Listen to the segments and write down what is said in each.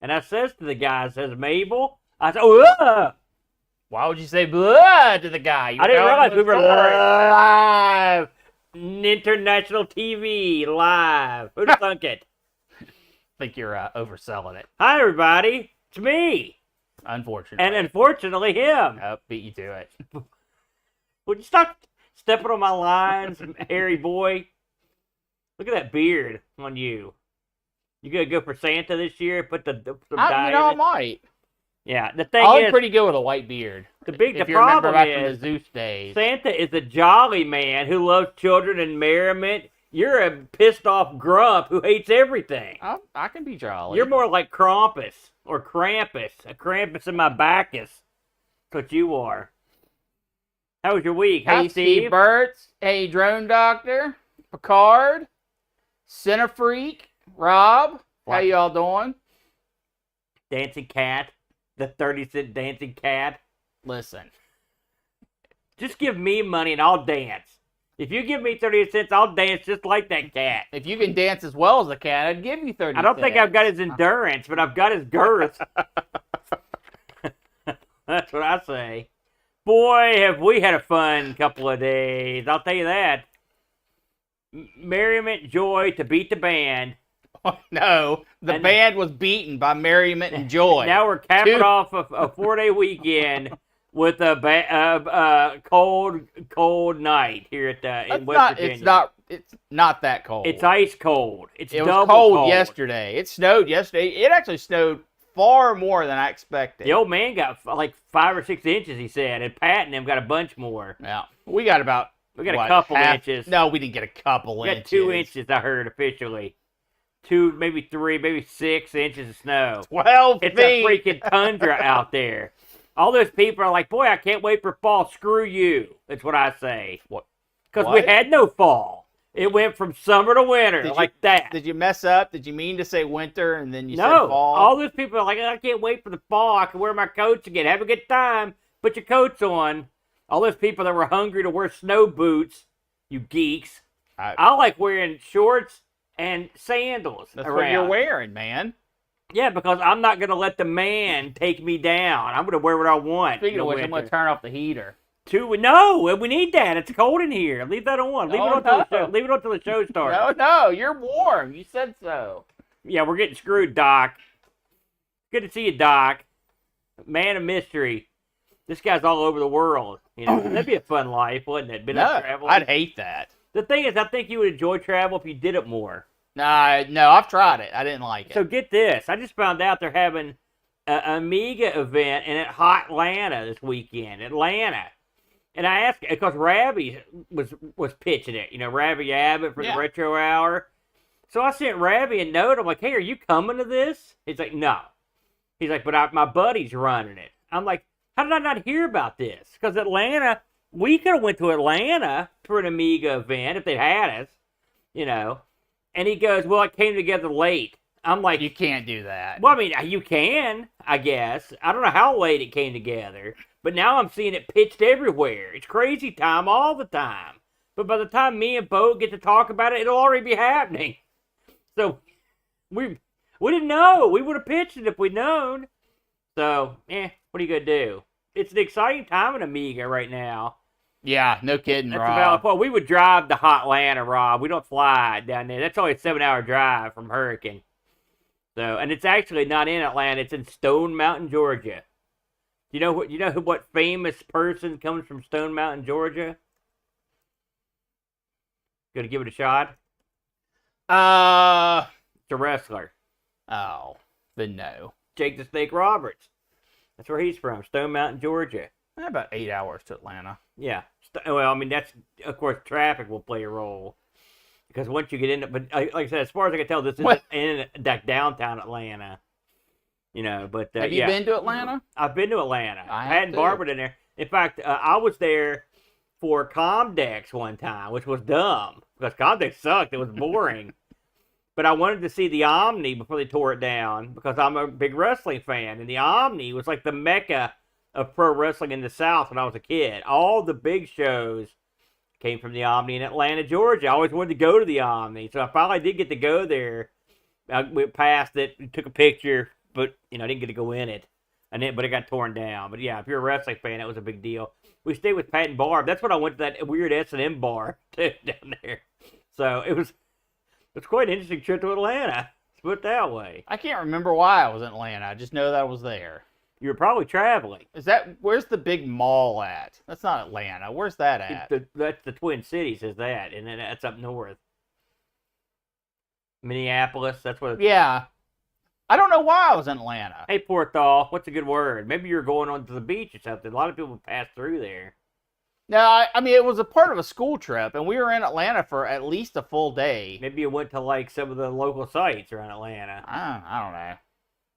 And I says to the guy, I says, Mabel? I said, oh, Why would you say blah to the guy? I didn't realize we were live. International TV, live. Who'd have thunk it? I think you're overselling it. Hi, everybody. It's me. Unfortunately. And unfortunately, him. Oh, beat you to it. Would you stop stepping on my lines, hairy boy? Look at that beard on you. You gonna go for Santa this year? Put some dye in I it? might. Yeah, the thing I is, look pretty good with a white beard. the If you problem remember back is, from the Zeus days. Santa is a jolly man who loves children and merriment. You're a pissed off grump who hates everything. I can be jolly. You're more like Krampus or Krampus. A Krampus in my Bacchus. That's what you are. How was your week? Hey, Steve Burtz. Hey, Drone Doctor. Picard. Center Freak. Rob. How y'all doing? Dancing Cat. The 30-cent dancing cat. Listen. Just give me money and I'll dance. If you give me 30 cents, I'll dance just like that cat. If you can dance as well as the cat, I'd give you 30 cents. I don't think I've got his endurance, but I've got his girth. That's what I say. Boy, have we had a fun couple of days. I'll tell you that. Merriment, joy to beat the band. No, the band was beaten by merriment and joy. Now we're capping off a 4-day weekend with a cold night here in West Virginia. It's not that cold. It's ice cold. It was cold yesterday. It snowed yesterday. It actually snowed far more than I expected. The old man got like 5 or 6 inches, he said, and Pat and them got a bunch more. Yeah, we got a couple inches. No, we didn't get a couple inches. We got 2 inches, I heard officially. 2, maybe 3, maybe 6 inches of snow. 12 feet. It's a freaking tundra out there. All those people are like, boy, I can't wait for fall. Screw you. That's what I say. What? Because we had no fall. It went from summer to winter that. Did you mess up? Did you mean to say winter and then you said No. fall? All those people are like, I can't wait for the fall. I can wear my coats again. Have a good time. Put your coats on. All those people that were hungry to wear snow boots, you geeks. I like wearing shorts and sandals. That's what you're wearing, man. Yeah, because I'm not going to let the man take me down. I'm going to wear what I want. Speaking of which, I'm going to turn off the heater. No, we need that. It's cold in here. Leave that on. Leave it on till the show starts. No, you're warm. You said so. Yeah, we're getting screwed, Doc. Good to see you, Doc. Man of mystery. This guy's all over the world. You know, that'd be a fun life, wouldn't it? No, I'd hate that. The thing is, I think you would enjoy travel if you did it more. No, I've tried it. I didn't like it. So get this. I just found out they're having an Amiga event in Hot Atlanta this weekend. Atlanta. And I asked, because Rabby was pitching it. You know, Rabby Abbott for the Retro Hour. So I sent Rabby a note. I'm like, hey, are you coming to this? He's like, no. He's like, but my buddy's running it. I'm like, how did I not hear about this? Because Atlanta, we could have went to Atlanta for an Amiga event if they had us, you know. And he goes, well, it came together late. I'm like, you can't do that. Well, I mean, you can, I guess. I don't know how late it came together, but now I'm seeing it pitched everywhere. It's crazy time all the time. But by the time me and Bo get to talk about it, it'll already be happening. So we didn't know. We would have pitched it if we'd known. So, what are you going to do? It's an exciting time in Amiga right now. Yeah, no kidding, That's Rob. a valid point. We would drive to Hot Atlanta, Rob. We don't fly down there. That's only a 7-hour drive from Hurricane. So, and it's actually not in Atlanta. It's in Stone Mountain, Georgia. You know what famous person comes from Stone Mountain, Georgia? Gonna give it a shot? It's a wrestler. Oh, then no. Jake the Snake Roberts. That's where he's from, Stone Mountain, Georgia. About 8 hours to Atlanta. Yeah. Well, I mean, that's, of course, traffic will play a role. Because once you get in it, but like I said, as far as I can tell, this isn't in downtown Atlanta. You know, but have you been to Atlanta? I've been to Atlanta. I hadn't barbered in there. In fact, I was there for Comdex one time, which was dumb because Comdex sucked. It was boring. But I wanted to see the Omni before they tore it down because I'm a big wrestling fan, and the Omni was like the mecca of pro wrestling in the South when I was a kid. All the big shows came from the Omni in Atlanta, Georgia. I always wanted to go to the Omni, so I finally did get to go there. I went past it, took a picture, but I didn't get to go in it. But it got torn down. But yeah, if you're a wrestling fan, that was a big deal. We stayed with Pat and Barb. That's when I went to that weird S&M bar too, down there. So it's quite an interesting trip to Atlanta. Let's put it that way. I can't remember why I was in Atlanta. I just know that I was there. You were probably traveling. Where's the big mall at? That's not Atlanta. Where's that at? That's the Twin Cities, is that, and then that's up north. Minneapolis. That's what. Yeah. I don't know why I was in Atlanta. Hey, Porthol, what's a good word? Maybe you were going on to the beach or something. A lot of people pass through there. No, I mean, it was a part of a school trip, and we were in Atlanta for at least a full day. Maybe you went to, like, some of the local sites around Atlanta. I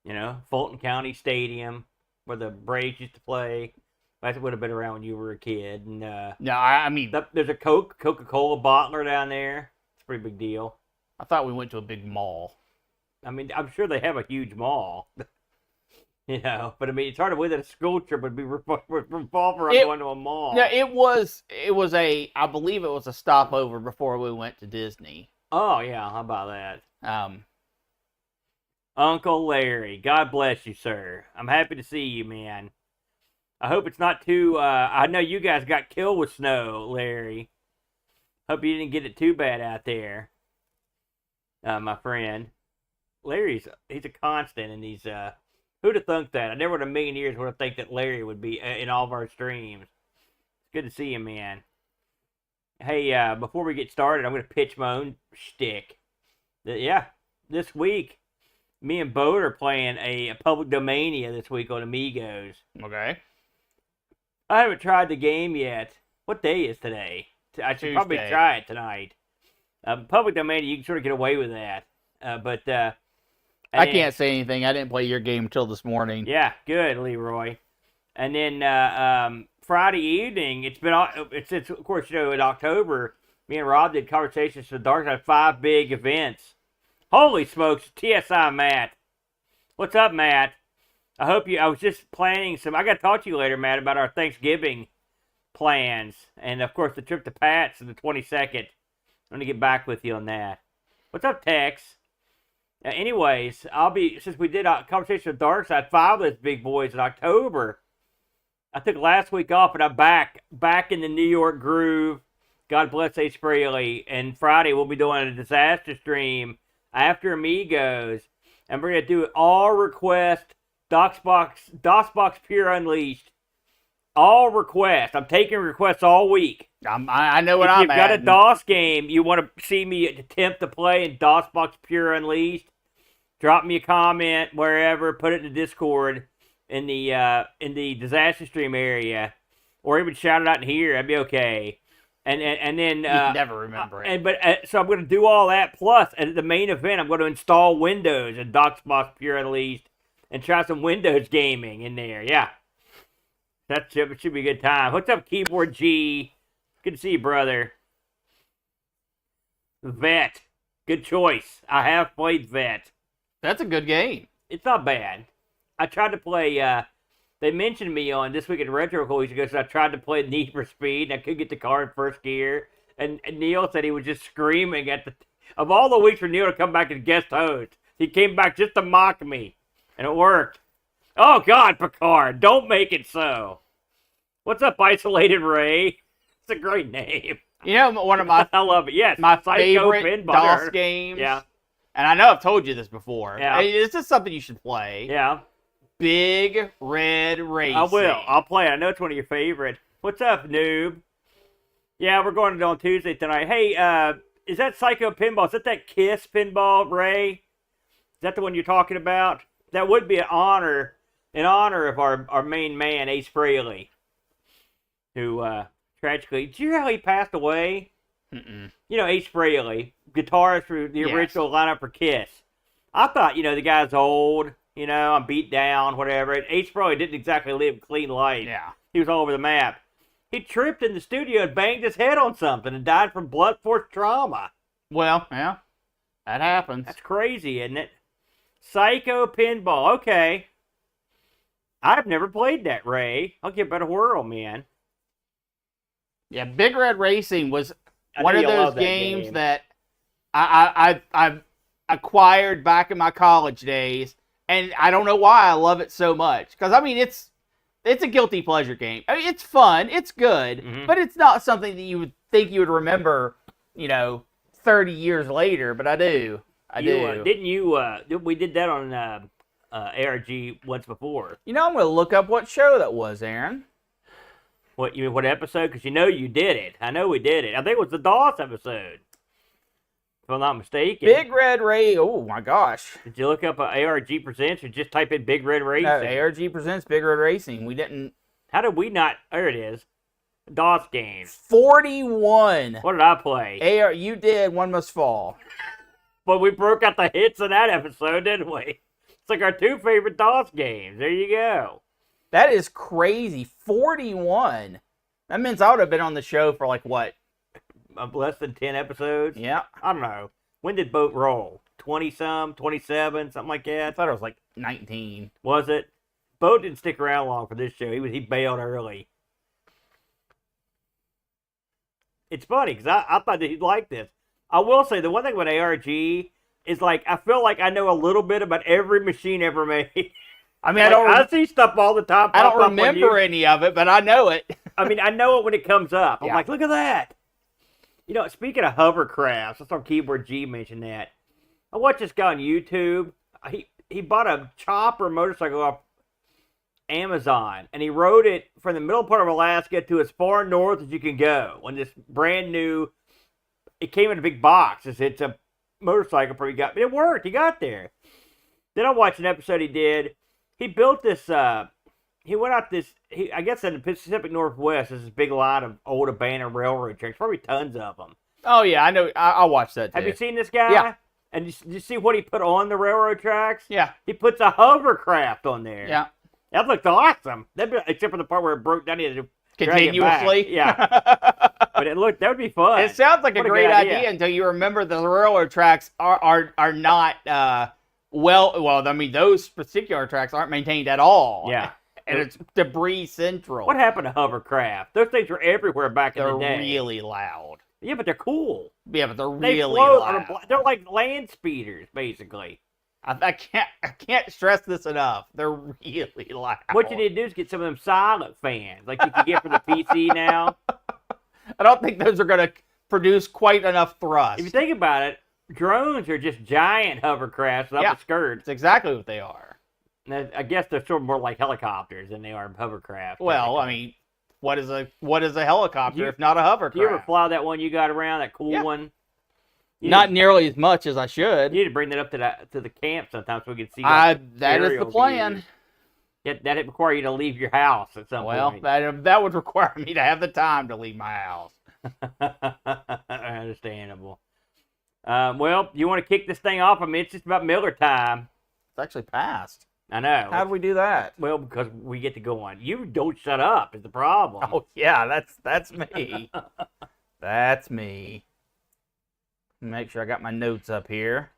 don't know. Fulton County Stadium, where the Braves used to play. That would have been around when you were a kid. And, no, I mean... There's a Coca-Cola bottler down there. It's a pretty big deal. I thought we went to a big mall. I mean, I'm sure they have a huge mall. But I mean, it's hard to win that a school trip would be revolving around going to a mall. Yeah, I believe it was a stopover before we went to Disney. Oh, yeah, how about that? Uncle Larry, God bless you, sir. I'm happy to see you, man. I hope it's not too, I know you guys got killed with snow, Larry. Hope you didn't get it too bad out there, my friend. Larry's a constant in these, who'd have thunk that? I never in a million years would have think that Larry would be in all of our streams. It's good to see you, man. Hey, before we get started, I'm going to pitch my own shtick. Yeah, this week, me and Bode are playing a public domania this week on Amigos. Okay. I haven't tried the game yet. What day is today? I should probably try it tonight. Public domania, you can sort of get away with that. I can't say anything. I didn't play your game until this morning. Yeah, good, Leroy. And then Friday evening, it's of course, in October, me and Rob did Conversations to the Dark Side, 5 big events. Holy smokes, TSI Matt. What's up, Matt? I was just planning I got to talk to you later, Matt, about our Thanksgiving plans. And, of course, the trip to Pat's on the 22nd. I'm going to get back with you on that. What's up, Tex? Anyways, since we did a Conversation with Dark Side, 5 of those big boys in October. I took last week off, and I'm back in the New York groove. God bless Ace Frehley. And Friday, we'll be doing a disaster stream after Amigos. And we're going to do it all request, DOSBox Pure Unleashed. All requests. I'm taking requests all week. I know what I'm at. If you've got a DOS game you want to see me attempt to play in DOSBox Pure Unleashed, drop me a comment wherever, put it in the Discord in the disaster stream area, or even shout it out in here. That'd be okay. And then you can never remember it. So I'm going to do all that. Plus, at the main event, I'm going to install Windows in DOSBox Pure Unleashed and try some Windows gaming in there. Yeah. It should be a good time. What's up, Keyboard G? Good to see you, brother. Vet. Good choice. I have played Vet. That's a good game. It's not bad. I tried to play, they mentioned me on This Week in Retro a couple weeks ago, so I tried to play Need for Speed, and I couldn't get the car in first gear. And Neil said he was just screaming of all the weeks for Neil to come back as guest host, he came back just to mock me. And it worked. Oh, God, Picard, don't make it so. What's up, Isolated Ray? It's a great name. One of my... I love it, yes. My Psycho favorite Pinball. DOS games. Yeah. And I know I've told you this before. Yeah. This is something you should play. Yeah. Big Red Racing. I will. I'll play it. I know it's one of your favorites. What's up, noob? Yeah, we're going to do on Tuesday tonight. Hey, is that Psycho Pinball? Is that Kiss Pinball, Ray? Is that the one you're talking about? That would be in honor of our main man, Ace Frehley, who tragically, did you hear how he passed away? Mm-mm. Ace Frehley, guitarist for the original lineup for Kiss. I thought, the guy's old, I'm beat down, whatever. Ace Frehley didn't exactly live a clean life. Yeah. He was all over the map. He tripped in the studio and banged his head on something and died from blunt force trauma. Well, yeah, that happens. That's crazy, isn't it? Psycho Pinball. Okay. I've never played that, Ray. I'll give it a whirl, man. Yeah, Big Red Racing was one of those games game that I acquired back in my college days, And I don't know why I love it so much. Because, I mean, it's a guilty pleasure game. I mean, it's fun. It's good. Mhm. But it's not something that you would think you would remember, 30 years later. But I do. I do. Didn't you? We did that on ARG once before. I'm going to look up what show that was, Aaron. What you mean? What episode? Because you did it. I know we did it. I think it was the DOS episode, if I'm not mistaken. Big Red Ray. Oh my gosh. Did you look up ARG Presents or just type in Big Red Racing? No, ARG presents Big Red Racing. We didn't. How did we not? There it is. DOS games. 41. What did I play? You did One Must Fall. But we broke out the hits in that episode, didn't we? It's like our 2 favorite DOS games. There you go. That is crazy. 41. That means I would have been on the show for like what? Less than 10 episodes? Yeah. I don't know. When did Boat roll? 20-some? 27? Something like I that? thought it was like 19. Was it? Boat didn't stick around long for this show. He bailed early. It's funny because I thought that he'd like this. I will say the one thing about ARG is like I feel like I know a little bit about every machine ever made. I mean, Like, I see stuff all the time. I don't pop up on remember YouTube. any of it, but I know it. I mean, I know it when it comes up. I'm Yeah. like, look at that. Speaking of hovercrafts, that's on Keyboard G mentioned that. I watched this guy on YouTube. He bought a chopper motorcycle off Amazon, and he rode it from the middle part of Alaska to as far north as you can go. On this brand new, it came in a big box. It's a motorcycle, but it worked. He got there. Then I watched an episode he did. He built this. He went out this. I guess in the Pacific Northwest, there's this big line of old abandoned railroad tracks. Probably tons of them. Oh yeah, I know. I watched that too. Have you seen this guy? Yeah. And did you see what he put on the railroad tracks? Yeah. He puts a hovercraft on there. Yeah. That looked awesome. Except for the part where it broke down, he had to drag it back. Continuously. Yeah. But that would be fun. It sounds like What a a great good idea. idea until you remember the railroad tracks are not well. I mean, those particular tracks aren't maintained at all. Yeah. And it's debris central. What happened to hovercraft? Those things were everywhere back in They're the day. really loud. Yeah, but they're cool. Yeah, but they're They really float loud. they're like land speeders, basically. I can't stress this enough. They're really loud. What you need to do is get some of them silent fans, like you can get for the PC now. I don't think those are going to produce quite enough thrust. If you think about it, drones are just giant hovercrafts without Yeah. the skirts. It's exactly what they are. And I guess they're sort of more like helicopters than they are hovercraft. Well, I mean, what is a helicopter if not a hovercraft? Do you ever fly that one you got around, that cool Yeah. one? Not nearly as much as I should. You need to bring that up to the camp sometime so we can see That is the aerial plan. views. That'd require you to leave your house at some Well, point. that would require me to have the time to leave my house. Understandable. Well, you want to kick this thing off? I mean, it's just about Miller time. It's actually passed. I know. How do we do that? Well, because we get to go on. You don't shut up is the problem. Oh yeah, that's me. That's me. Make sure I got my notes up here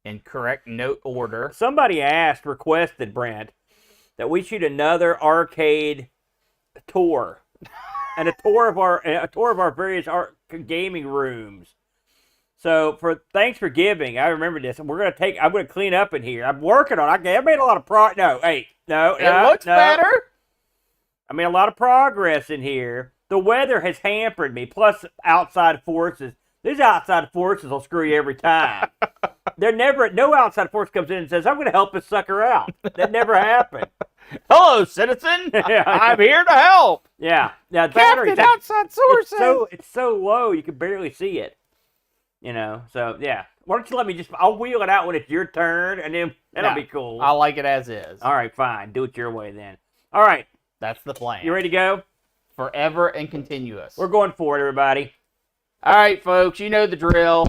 in correct note order. Somebody requested, Brent, that we shoot another arcade tour, and a tour of our various gaming rooms. So thanks for giving. I remember this, and I'm gonna clean up in here. I'm working on it. I made a lot of It looks better. I made a lot of progress in here. The weather has hampered me, plus outside forces. These outside forces will screw you every time. No outside force comes in and says, I'm going to help this sucker out. That never happened. Hello, citizen. I'm here to help. Yeah. Now, Captain outside sources. It's so low, you can barely see it. So, yeah. Why don't you let me I'll wheel it out when it's your turn, and then that'll be cool. I like it as is. All right, fine. Do it your way then. All right. That's the plan. You ready to go? Forever and continuous. We're going for it, everybody. All right, folks, you know the drill.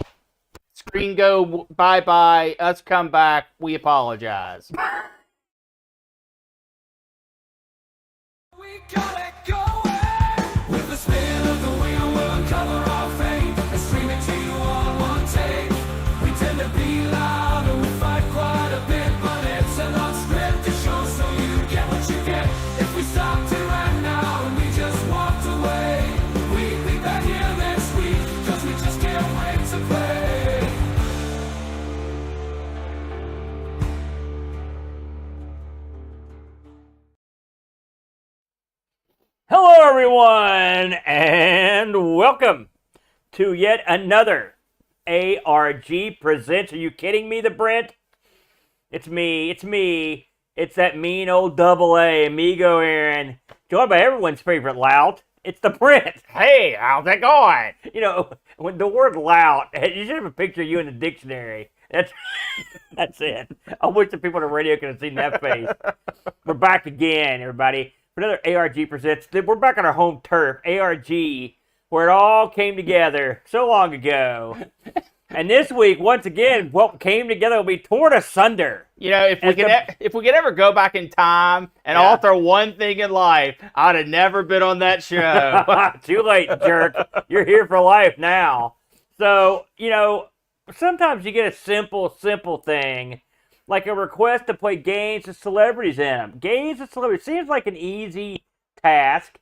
Screen go bye-bye. Us come back. We apologize. We got it going. With the spin of the wheel, we'll uncover our fate and stream it to you on one take. We tend to be loud and we fight quite a bit, but it's an unscripted show, so you get what you get. If we stopped it right now and we just walked away, we'd be back here next week, 'cause we just can't wait to play. everyone, and welcome to yet another ARG Presents. Are you kidding me, the Brent? It's me. It's that mean old double A, Amigo Aaron, joined by everyone's favorite lout. It's the Brent. Hey, how's it going? You know, when the word lout, you should have a picture of you in the dictionary. That's it. I wish the people on the radio could have seen that face. We're back again, everybody, for another ARG Presents. We're back on our home turf, ARG, where it all came together so long ago. And this week, once again, what came together will be torn asunder. You know, if we could ever go back in time and alter one thing in life, I'd have never been on that show. Too late, jerk. You're here for life now. So, you know, sometimes you get a simple thing, like a request to play games with celebrities in them. Games with celebrities seems like an easy task,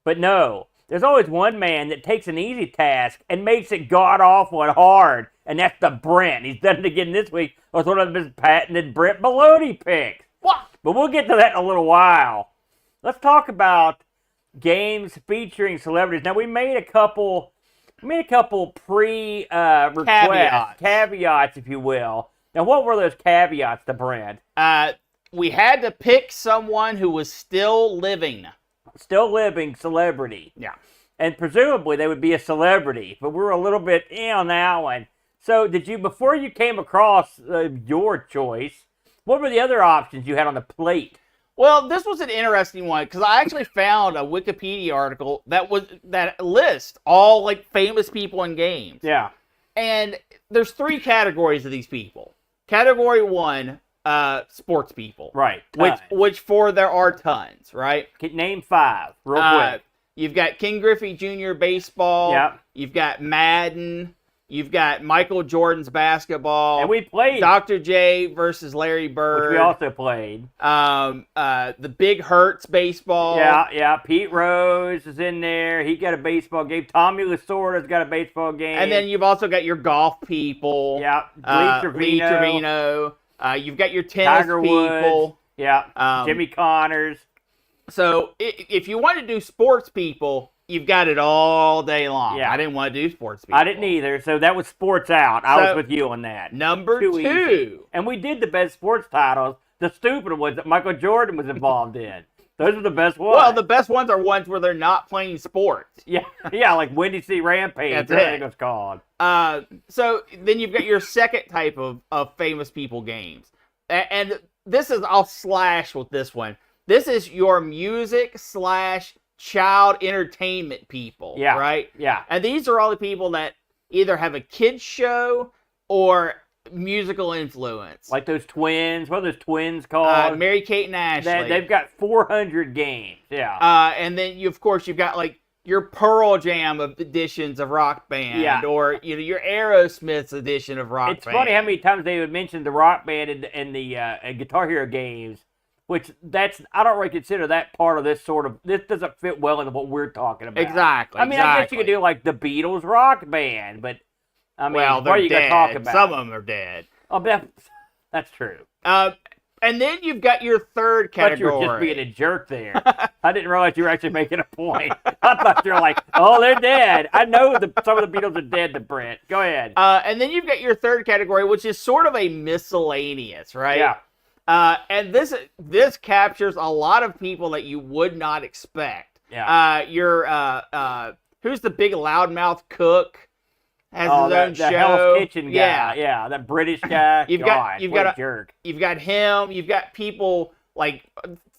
but no. There's always one man that takes an easy task and makes it god-awful and hard, and that's the Brent. He's done it again this week with one of his patented Brent Baloney picks. What? But we'll get to that in a little while. Let's talk about games featuring celebrities. Now, we made a couple pre-requests, caveats, if you will. Now, what were those caveats to Brent? We had to pick someone who was still living. Still living celebrity. Yeah. And presumably they would be a celebrity, but we're a little bit on that one. So before you came across your choice, what were the other options you had on the plate? Well, this was an interesting one because I actually found a Wikipedia article that lists all like famous people in games. Yeah. And there's 3 categories of these people. Category 1, sports people. Right. Which there are tons, right? Name 5 real quick. You've got King Griffey Jr. baseball. Yep. You've got Madden. You've got Michael Jordan's basketball. And we played Dr. J versus Larry Bird. Which we also played. The Big Hurts baseball. Yeah. Pete Rose is in there. He got a baseball game. Tommy Lasorda's got a baseball game. And then you've also got your golf people. Yeah. Lee Trevino. You've got your tennis Tiger people. Woods. Yeah. Jimmy Connors. So if you want to do sports people, you've got it all day long. Yeah. I didn't want to do sports people. I didn't either, so that was sports out. I was with you on that. Number Too 2. easy. And we did the best sports titles. The stupid ones that Michael Jordan was involved in. Those are the best ones. Well, the best ones are ones where they're not playing sports. Yeah, like Windy City Rampage. That's I it. think it was called. So then you've got your second type of famous people games. And I'll slash with this one. This is your music / child entertainment people. Yeah. Right? Yeah. And these are all the people that either have a kids show or musical influence. Like those twins. What are those twins called? Mary-Kate and Ashley. They've got 400 games. Yeah. And then you've got like your Pearl Jam editions of Rock Band, or your Aerosmith's edition of Rock Band. It's funny how many times they would mention the Rock Band and the Guitar Hero games, which I don't really consider that part of this doesn't fit well into what we're talking about. Exactly. I mean, I guess you could do like the Beatles Rock Band, but I mean, well, what are you going to talk about? Some of them are dead. Oh, that's true. And then you've got your third category. I thought you were just being a jerk there. I didn't realize you were actually making a point. I thought you were like, oh, they're dead. I know some of the Beatles are dead to Brent. Go ahead. And then you've got your third category, which is sort of a miscellaneous, right? Yeah. And this captures a lot of people that you would not expect. Yeah. Who's the big loudmouth cook? Has his own show. Hell's Kitchen guy. Yeah, that British guy. You've got a jerk. You've got him. You've got people like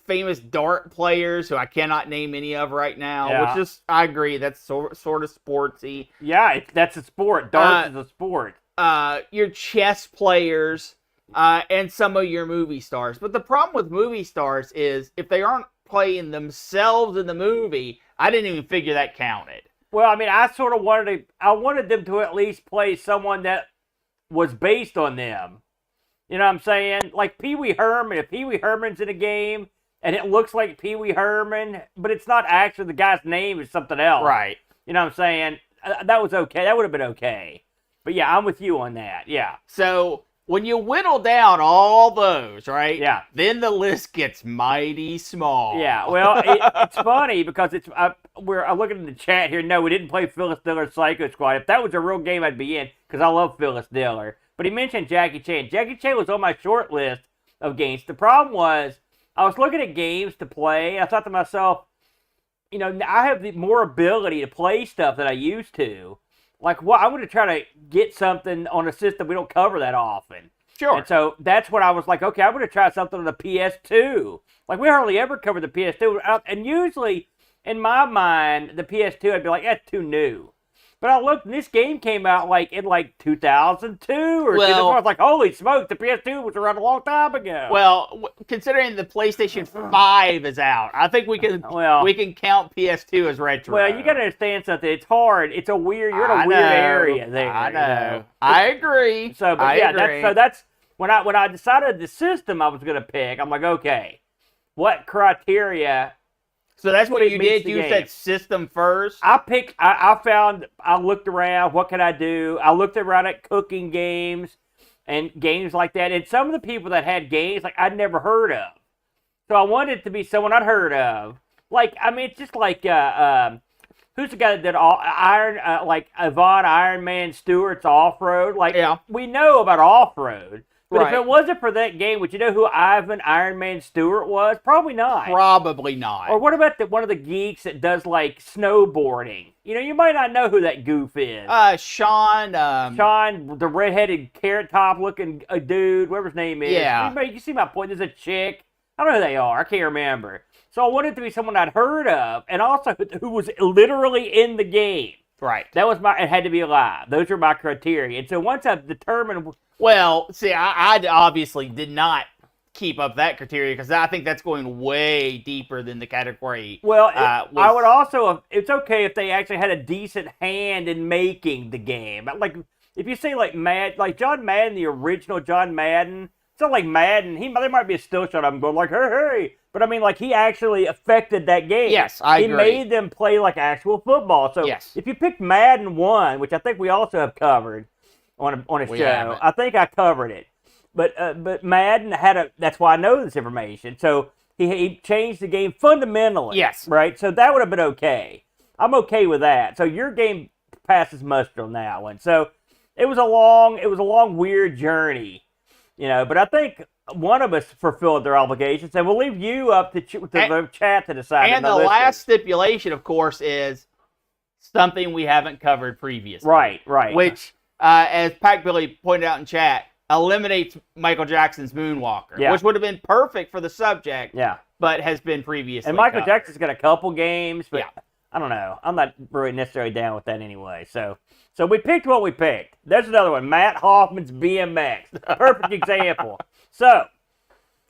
famous dart players who I cannot name any of right now. Which is, I agree, that's sort of sportsy. Yeah, that's a sport. Darts is a sport. Your chess players, and some of your movie stars. But the problem with movie stars is if they aren't playing themselves in the movie, I didn't even figure that counted. Well, I mean, I sort of wanted them to at least play someone that was based on them. You know what I'm saying? Like Pee Wee Herman. If Pee Wee Herman's in a game and it looks like Pee Wee Herman, but it's not actually the guy's name, is something else. Right. You know what I'm saying? That was okay. That would have been okay. But yeah, I'm with you on that. Yeah. So when you whittle down all those, right? Yeah. Then the list gets mighty small. Yeah, well, it's funny because I'm looking in the chat here. No, we didn't play Phyllis Diller's Psycho Squad. If that was a real game, I'd be in because I love Phyllis Diller. But he mentioned Jackie Chan. Jackie Chan was on my short list of games. The problem was I was looking at games to play. And I thought to myself, you know, I have more ability to play stuff than I used to. Like, what I want to try to get something on a system we don't cover that often. Sure. And so that's what I was like, okay, I'm going to try something on the PS2. Like, we hardly ever cover the PS2. And usually, in my mind, the PS2, I'd be like, that's too new. But I looked, and this game came out in 2002 or 2004. I was like, holy smoke, the PS2 was around a long time ago. Well, considering the PlayStation 5 is out, I think we can count PS2 as retro. Well, you got to understand something. It's hard. It's a weird. You're in a weird area there. I know. You know? I agree. So, but that's when I decided the system I was going to pick. I'm like, okay, what criteria? So that's what you did. You game. said system first. I looked around. What can I do? I looked around at cooking games and games like that. And some of the people that had games like I'd never heard of. So I wanted it to be someone I'd heard of. Like, I mean, it's just like who's the guy that did Yvonne Iron Man Stewart's Off Road? Like, we know about Off Road. But if it wasn't for that game, would you know who Ivan Iron Man Stewart was? Probably not. Probably not. Or what about one of the geeks that does like snowboarding? You know, you might not know who that goof is. Sean. Sean, the redheaded carrot top looking dude, whatever his name is. Yeah. You see my point? There's a chick. I don't know who they are. I can't remember. So I wanted it to be someone I'd heard of, and also who was literally in the game. Right. It had to be alive. Those are my criteria. And so once I've determined. Well, see, I obviously did not keep up that criteria because I think that's going way deeper than the category. Well, I would also. It's okay if they actually had a decent hand in making the game. Like if you say like John Madden, the original John Madden. It's not like Madden. There might be a still shot of him going like, hey. But I mean, like, he actually affected that game. Yes, I agree. He made them play like actual football. So if you pick Madden 1, which I think we also have covered on a show, I think I covered it. But Madden that's why I know this information. So he changed the game fundamentally. Yes. Right? So that would have been okay. I'm okay with that. So your game passes muster on that one. So it was a long, weird journey. You know, but I think one of us fulfilled their obligations, and we'll leave you up to the chat to decide. And the last stipulation, of course, is something we haven't covered previously. Right. Which, as Pac Billy pointed out in chat, eliminates Michael Jackson's Moonwalker, which would have been perfect for the subject, but has been previously And Michael covered. Jackson's got a couple games, but I don't know. I'm not really necessarily down with that anyway. So we picked what we picked. There's another one. Matt Hoffman's BMX. Perfect example. So,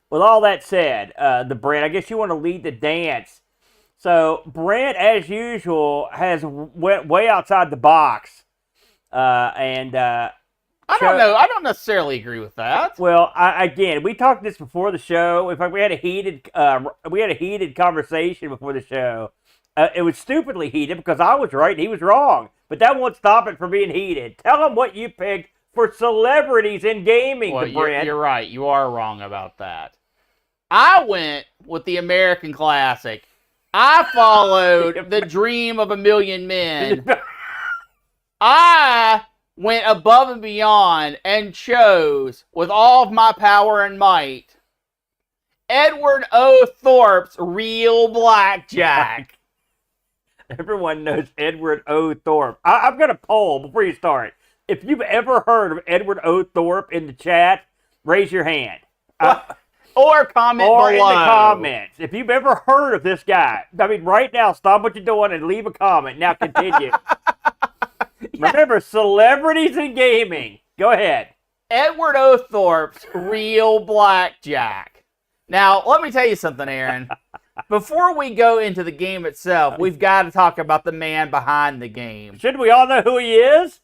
with all that said, the Brent, I guess you want to lead the dance. So, Brent, as usual, went way outside the box. I don't know. I don't necessarily agree with that. Well, again, we talked this before the show. In fact, we had a heated conversation before the show. It was stupidly heated because I was right and he was wrong. But that won't stop it from being heated. Tell them what you picked for celebrities in gaming, Well, Brent. you're right. You are wrong about that. I went with the American classic. I followed the dream of a million men. I went above and beyond and chose, with all of my power and might, Edward O. Thorp's Real Blackjack. Everyone knows Edward O. Thorp. I've got a poll before you start. If you've ever heard of Edward O. Thorp in the chat, raise your hand. Or comment or below. in the comments. If you've ever heard of this guy, I mean, right now, stop what you're doing and leave a comment. Now continue. Remember, celebrities in gaming. Go ahead. Edward O. Thorp's Real Blackjack. Now, let me tell you something, Aaron. Before we go into the game itself, we've got to talk about the man behind the game. Should we all know who he is?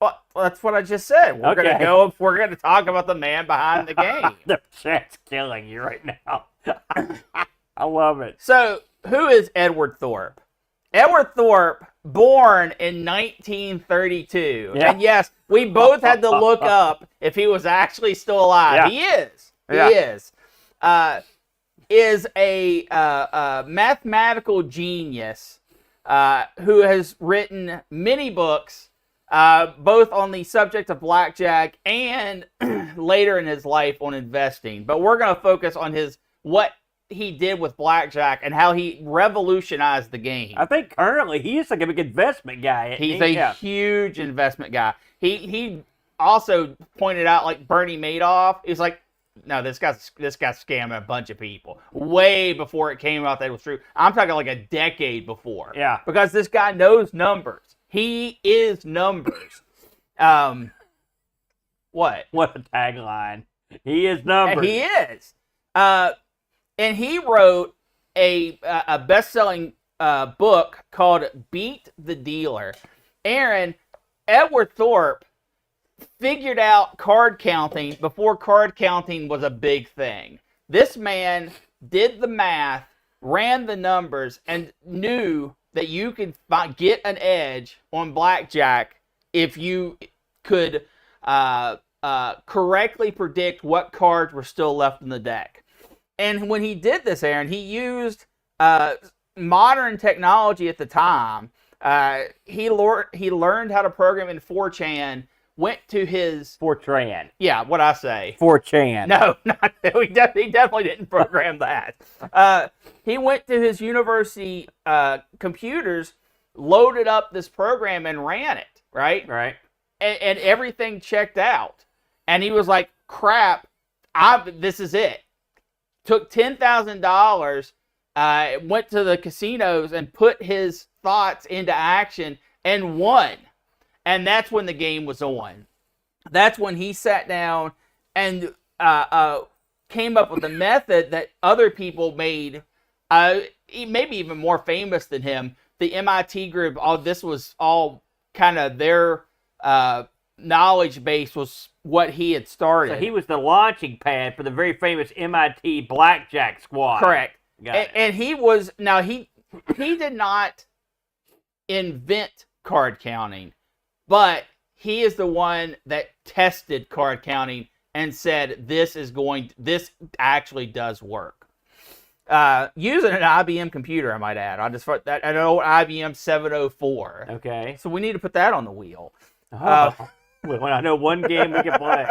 Well, that's what I just said. We're going to talk about the man behind the game. The chat's killing you right now. I love it. So, who is Edward Thorp? Edward Thorp born in 1932. Yeah. And yes, we both had to look up if he was actually still alive. Yeah. He is. He Yeah. is a mathematical genius who has written many books, both on the subject of blackjack and later in his life on investing. But we're going to focus on what he did with blackjack and how he revolutionized the game. I think currently he's like a big investment guy. He's a huge investment guy. He also pointed out, like Bernie Madoff. He's like, no, this guy's scamming a bunch of people way before it came out that it was true. I'm talking like a decade before. Yeah. Because this guy knows numbers. He is numbers. What? What a tagline. He is numbers. He is. And he wrote a best-selling book called Beat the Dealer. Aaron, Edward Thorp figured out card counting before card counting was a big thing. This man did the math, ran the numbers, and knew that you could get an edge on blackjack if you could correctly predict what cards were still left in the deck. And when he did this, Aaron, he used modern technology at the time. He learned how to program in 4chan, went to his... Fortran. Yeah, what'd I say? 4chan. No, he definitely didn't program that. He went to his university computers, loaded up this program, and ran it, right? Right. And everything checked out. And he was like, crap, this is it. Took $10,000, went to the casinos and put his thoughts into action and won. And that's when the game was on. That's when he sat down and came up with a method that other people made, maybe even more famous than him. The MIT group, this was all kind of their knowledge base was what he had started. So he was the launching pad for the very famous MIT Blackjack squad. Correct. Got it. And he was, now he did not invent card counting, but he is the one that tested card counting and said this actually does work. Using an IBM computer, I might add. I know IBM 704. Okay. So we need to put that on the wheel. When I know one game we can play.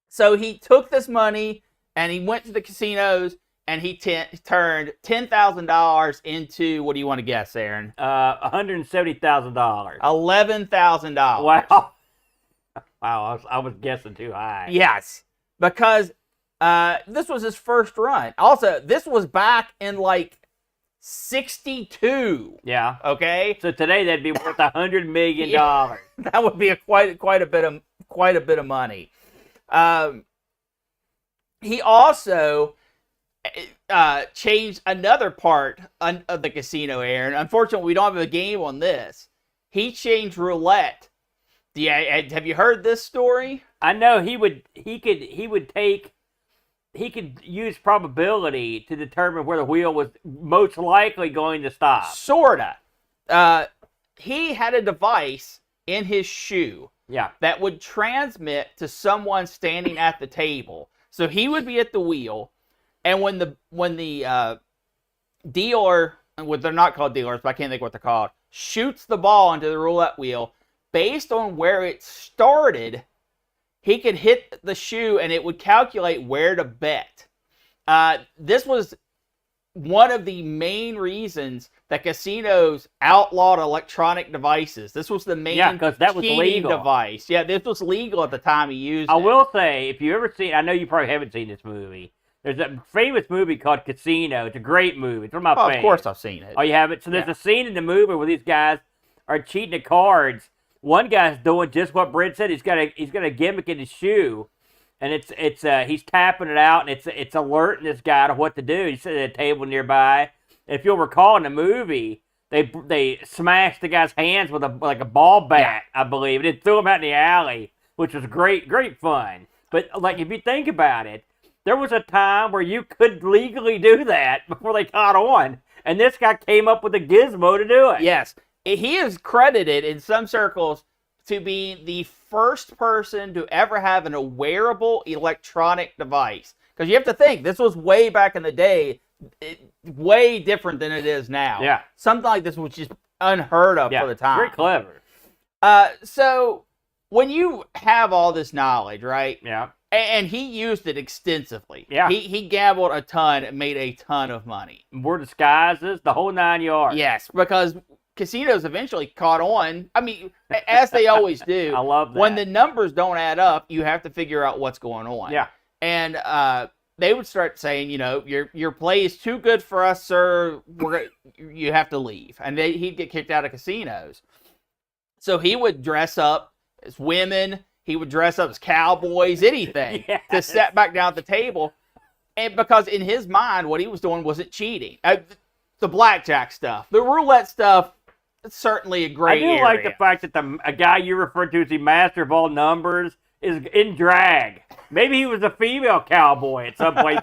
So he took this money and he went to the casinos and he turned $10,000 into, what do you want to guess, Aaron? $170,000. $11,000. Wow. Wow, I was guessing too high. Yes, because this was his first run. Also, this was back in like 62. Yeah. Okay. So today that'd be worth $100 million. Yeah. That would be quite a bit of money. He also changed another part of the casino, Aaron. Unfortunately, we don't have a game on this. He changed roulette. Have you heard this story? I know he could use probability to determine where the wheel was most likely going to stop. Sorta. He had a device in his shoe that would transmit to someone standing at the table. So he would be at the wheel, and when the dealer, they're not called dealers, but I can't think what they're called, shoots the ball into the roulette wheel, based on where it started, he could hit the shoe and it would calculate where to bet. This was one of the main reasons that casinos outlawed electronic devices. This was the main because that was legal device. Yeah, this was legal at the time he used it. I will say, if you ever seen, I know you probably haven't seen this movie. There's a famous movie called Casino. It's a great movie. It's one of my favorites. Of course I've seen it. Oh, you haven't? So there's a scene in the movie where these guys are cheating at cards. One guy's doing just what Brent said. He's got a gimmick in his shoe, and he's tapping it out, and it's alerting this guy to what to do. He's sitting at a table nearby. And if you'll recall in the movie, they smashed the guy's hands with a ball bat, I believe, and then threw him out in the alley, which was great fun. But like if you think about it, there was a time where you could legally do that before they caught on. And this guy came up with a gizmo to do it. Yes. He is credited in some circles to be the first person to ever have an wearable electronic device. Because you have to think, this was way back in the day, way different than it is now. Yeah. Something like this was just unheard of for the time. Very clever. So when you have all this knowledge, right? Yeah. And he used it extensively. Yeah. He gambled a ton and made a ton of money. Wore disguises, the whole 9 yards. Yes, because casinos eventually caught on. I mean, as they always do. I love that. When the numbers don't add up, you have to figure out what's going on. Yeah. And they would start saying, your play is too good for us, sir. You have to leave. And he'd get kicked out of casinos. So he would dress up as women. He would dress up as cowboys, anything, to sit back down at the table. And because in his mind, what he was doing wasn't cheating. The blackjack stuff, the roulette stuff, it's certainly a gray area. I do like the fact that a guy you referred to as the master of all numbers is in drag. Maybe he was a female cowboy at some place.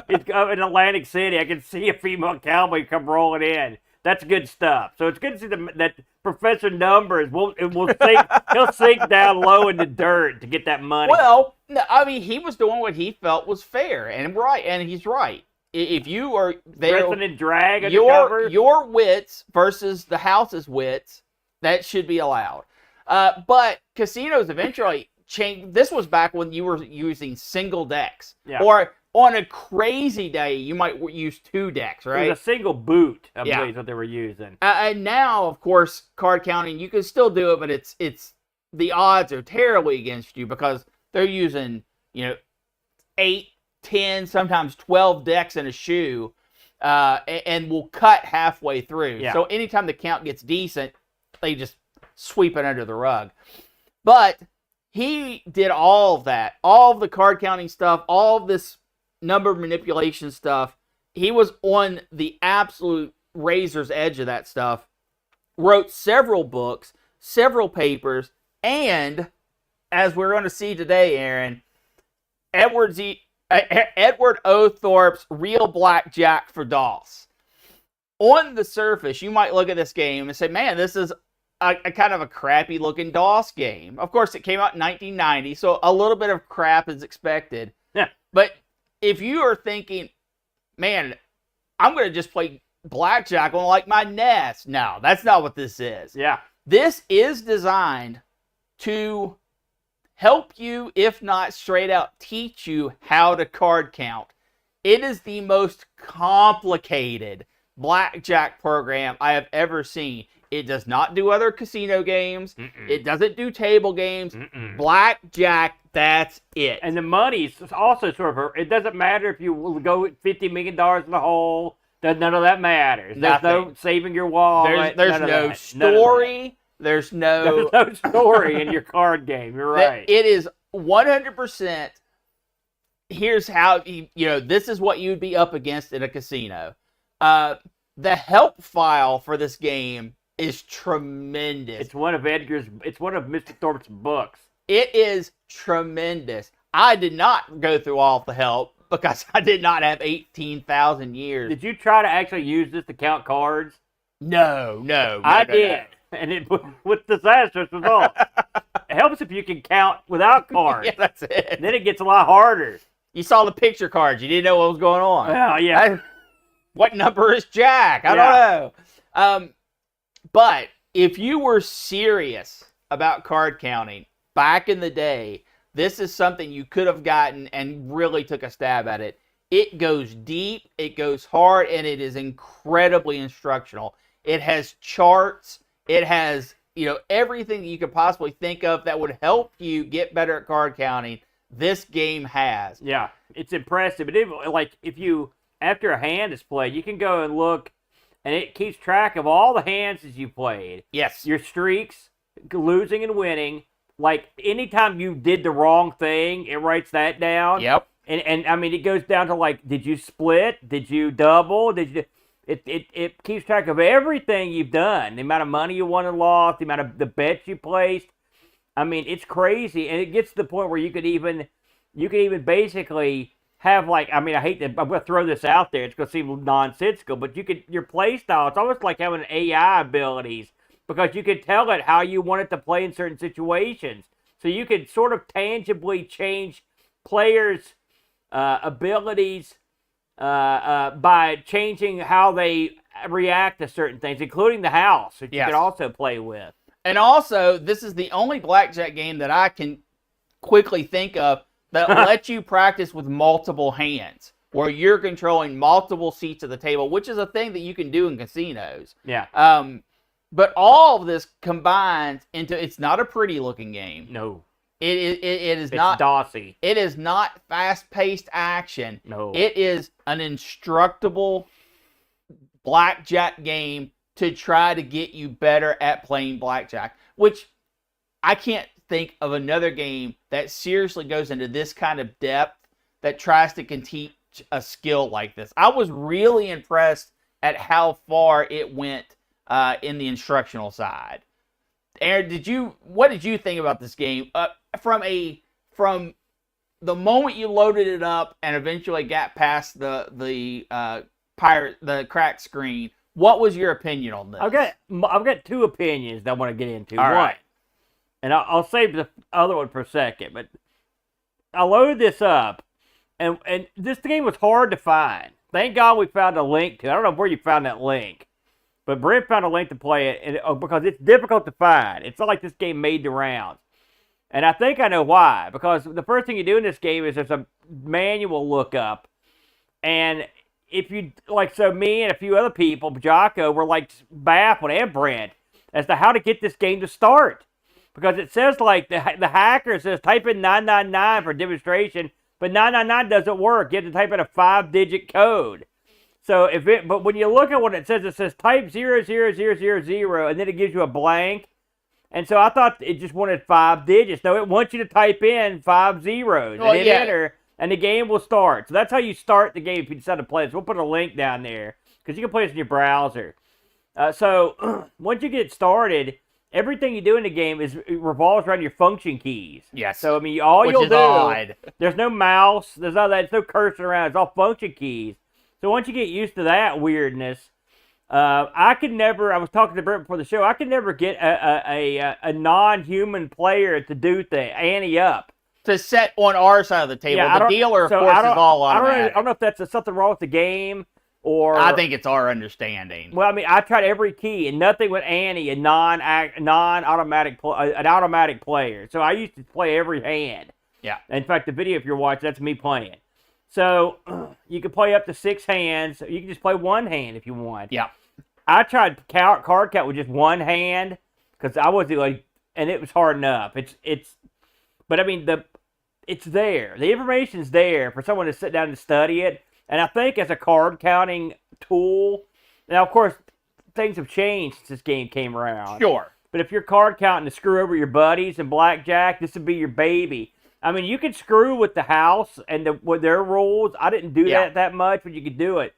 In Atlantic City, I can see a female cowboy come rolling in. That's good stuff. So it's good to see that Professor Numbers he'll sink down low in the dirt to get that money. Well, I mean, he was doing what he felt was fair and right, and he's right. If you are there, dressing in drag undercover, your wits versus the house's wits, that should be allowed. But casinos eventually changed. This was back when you were using single decks, or on a crazy day, you might use 2 decks, right? It was a single boot, I believe, is what they were using. And now, of course, card counting, you can still do it, but it's the odds are terribly against you because they're using 8, 10, sometimes 12 decks in a shoe, and will cut halfway through. Yeah. So anytime the count gets decent, they just sweep it under the rug. But he did all of that, all of the card counting stuff, all of this number manipulation stuff. He was on the absolute razor's edge of that stuff. Wrote several books, several papers, and as we're going to see today, Aaron, Edward O. Thorp's Real Blackjack for DOS. On the surface, you might look at this game and say, man, this is a kind of a crappy looking DOS game. Of course, it came out in 1990, so a little bit of crap is expected. Yeah. But if you are thinking, man, I'm going to just play blackjack on like my NES. No, that's not what this is. Yeah. This is designed to help you, if not straight out teach you how to card count. It is the most complicated blackjack program I have ever seen. It does not do other casino games. It doesn't do table games. Blackjack, that's it. And the money's also sort of, it doesn't matter if you will go $50 million in the hole. None of that matters. There's no saving your wallet. There's no story. There's no story in your card game. You're right. It is 100%. Here's how, this is what you'd be up against in a casino. The help file for this game is tremendous. It's one of Mr. Thorpe's books. It is tremendous. I did not go through all the help because I did not have 18,000 years. Did you try to actually use this to count cards? No. I did. And it with disastrous results. It helps if you can count without cards. Yeah, that's it. And then it gets a lot harder. You saw the picture cards. You didn't know what was going on. Well, yeah. What number is Jack? I don't know. But if you were serious about card counting back in the day, this is something you could have gotten and really took a stab at it. It goes deep, it goes hard, and it is incredibly instructional. It has charts. It has, everything that you could possibly think of that would help you get better at card counting. This game has. Yeah, it's impressive. But if you, after a hand is played, you can go and look, and it keeps track of all the hands that you played. Yes. Your streaks, losing and winning. Like, anytime you did the wrong thing, it writes that down. Yep. And I mean, it goes down to, like, did you split? Did you double? It keeps track of everything you've done. The amount of money you won and lost, the amount of the bets you placed. I mean, it's crazy. And it gets to the point where you could even basically have like, I mean, I'm going to throw this out there. It's going to seem nonsensical, but your play style, it's almost like having AI abilities because you could tell it how you want it to play in certain situations. So you could sort of tangibly change players' abilities by changing how they react to certain things, including the house, which you can also play with. And also, this is the only blackjack game that I can quickly think of that lets you practice with multiple hands, where you're controlling multiple seats of the table, which is a thing that you can do in casinos. Yeah. But all of this combines into, it's not a pretty looking game. No. It is It's not Dossy. It is not fast-paced action. No. It is an instructable blackjack game to try to get you better at playing blackjack, which I can't think of another game that seriously goes into this kind of depth that tries to teach a skill like this. I was really impressed at how far it went in the instructional side. Aaron, what did you think about this game? From the moment you loaded it up and eventually got past the cracked screen, what was your opinion on this? I've got two opinions that I want to get into. All right. And I'll save the other one for a second, but I loaded this up, and this game was hard to find. Thank God we found a link to it. I don't know where you found that link, but Brent found a link to play it, because it's difficult to find. It's not like this game made the rounds. And I think I know why. Because the first thing you do in this game is there's a manual lookup. And if you, so me and a few other people, Jocko, were baffled, and Brent, as to how to get this game to start. Because it says, the hacker says type in 999 for demonstration, but 999 doesn't work. You have to type in a 5-digit code. So but when you look at what it says type 00000, and then it gives you a blank. And so I thought it just wanted 5 digits. No, it wants you to type in 5 zeros and hit enter, and the game will start. So that's how you start the game if you decide to play this. We'll put a link down there because you can play this in your browser. So once you get started, everything you do in the game revolves around your function keys. Yes. So I mean, all Which you'll is do. odd. There's no mouse. There's no cursor around. It's all function keys. So once you get used to that weirdness, I was talking to Brent before the show, I could never get a non-human player to do things, ante up. To set on our side of the table. Yeah, the dealer, of course, is all automatic. I don't know if that's something wrong with the game, or... I think it's our understanding. Well, I mean, I tried every key, and nothing would ante an automatic player. So I used to play every hand. Yeah. In fact, the video, if you're watching, that's me playing. So you can play up to 6 hands. You can just play one hand if you want. Yeah. I tried card count with just one hand because I wasn't and it was hard enough. But I mean it's there. The information's there for someone to sit down and study it. And I think as a card counting tool, now of course things have changed since this game came around. Sure. But if you're card counting to screw over your buddies in blackjack, this would be your baby. I mean, you could screw with the house and with their rules. I didn't do that much, but you could do it.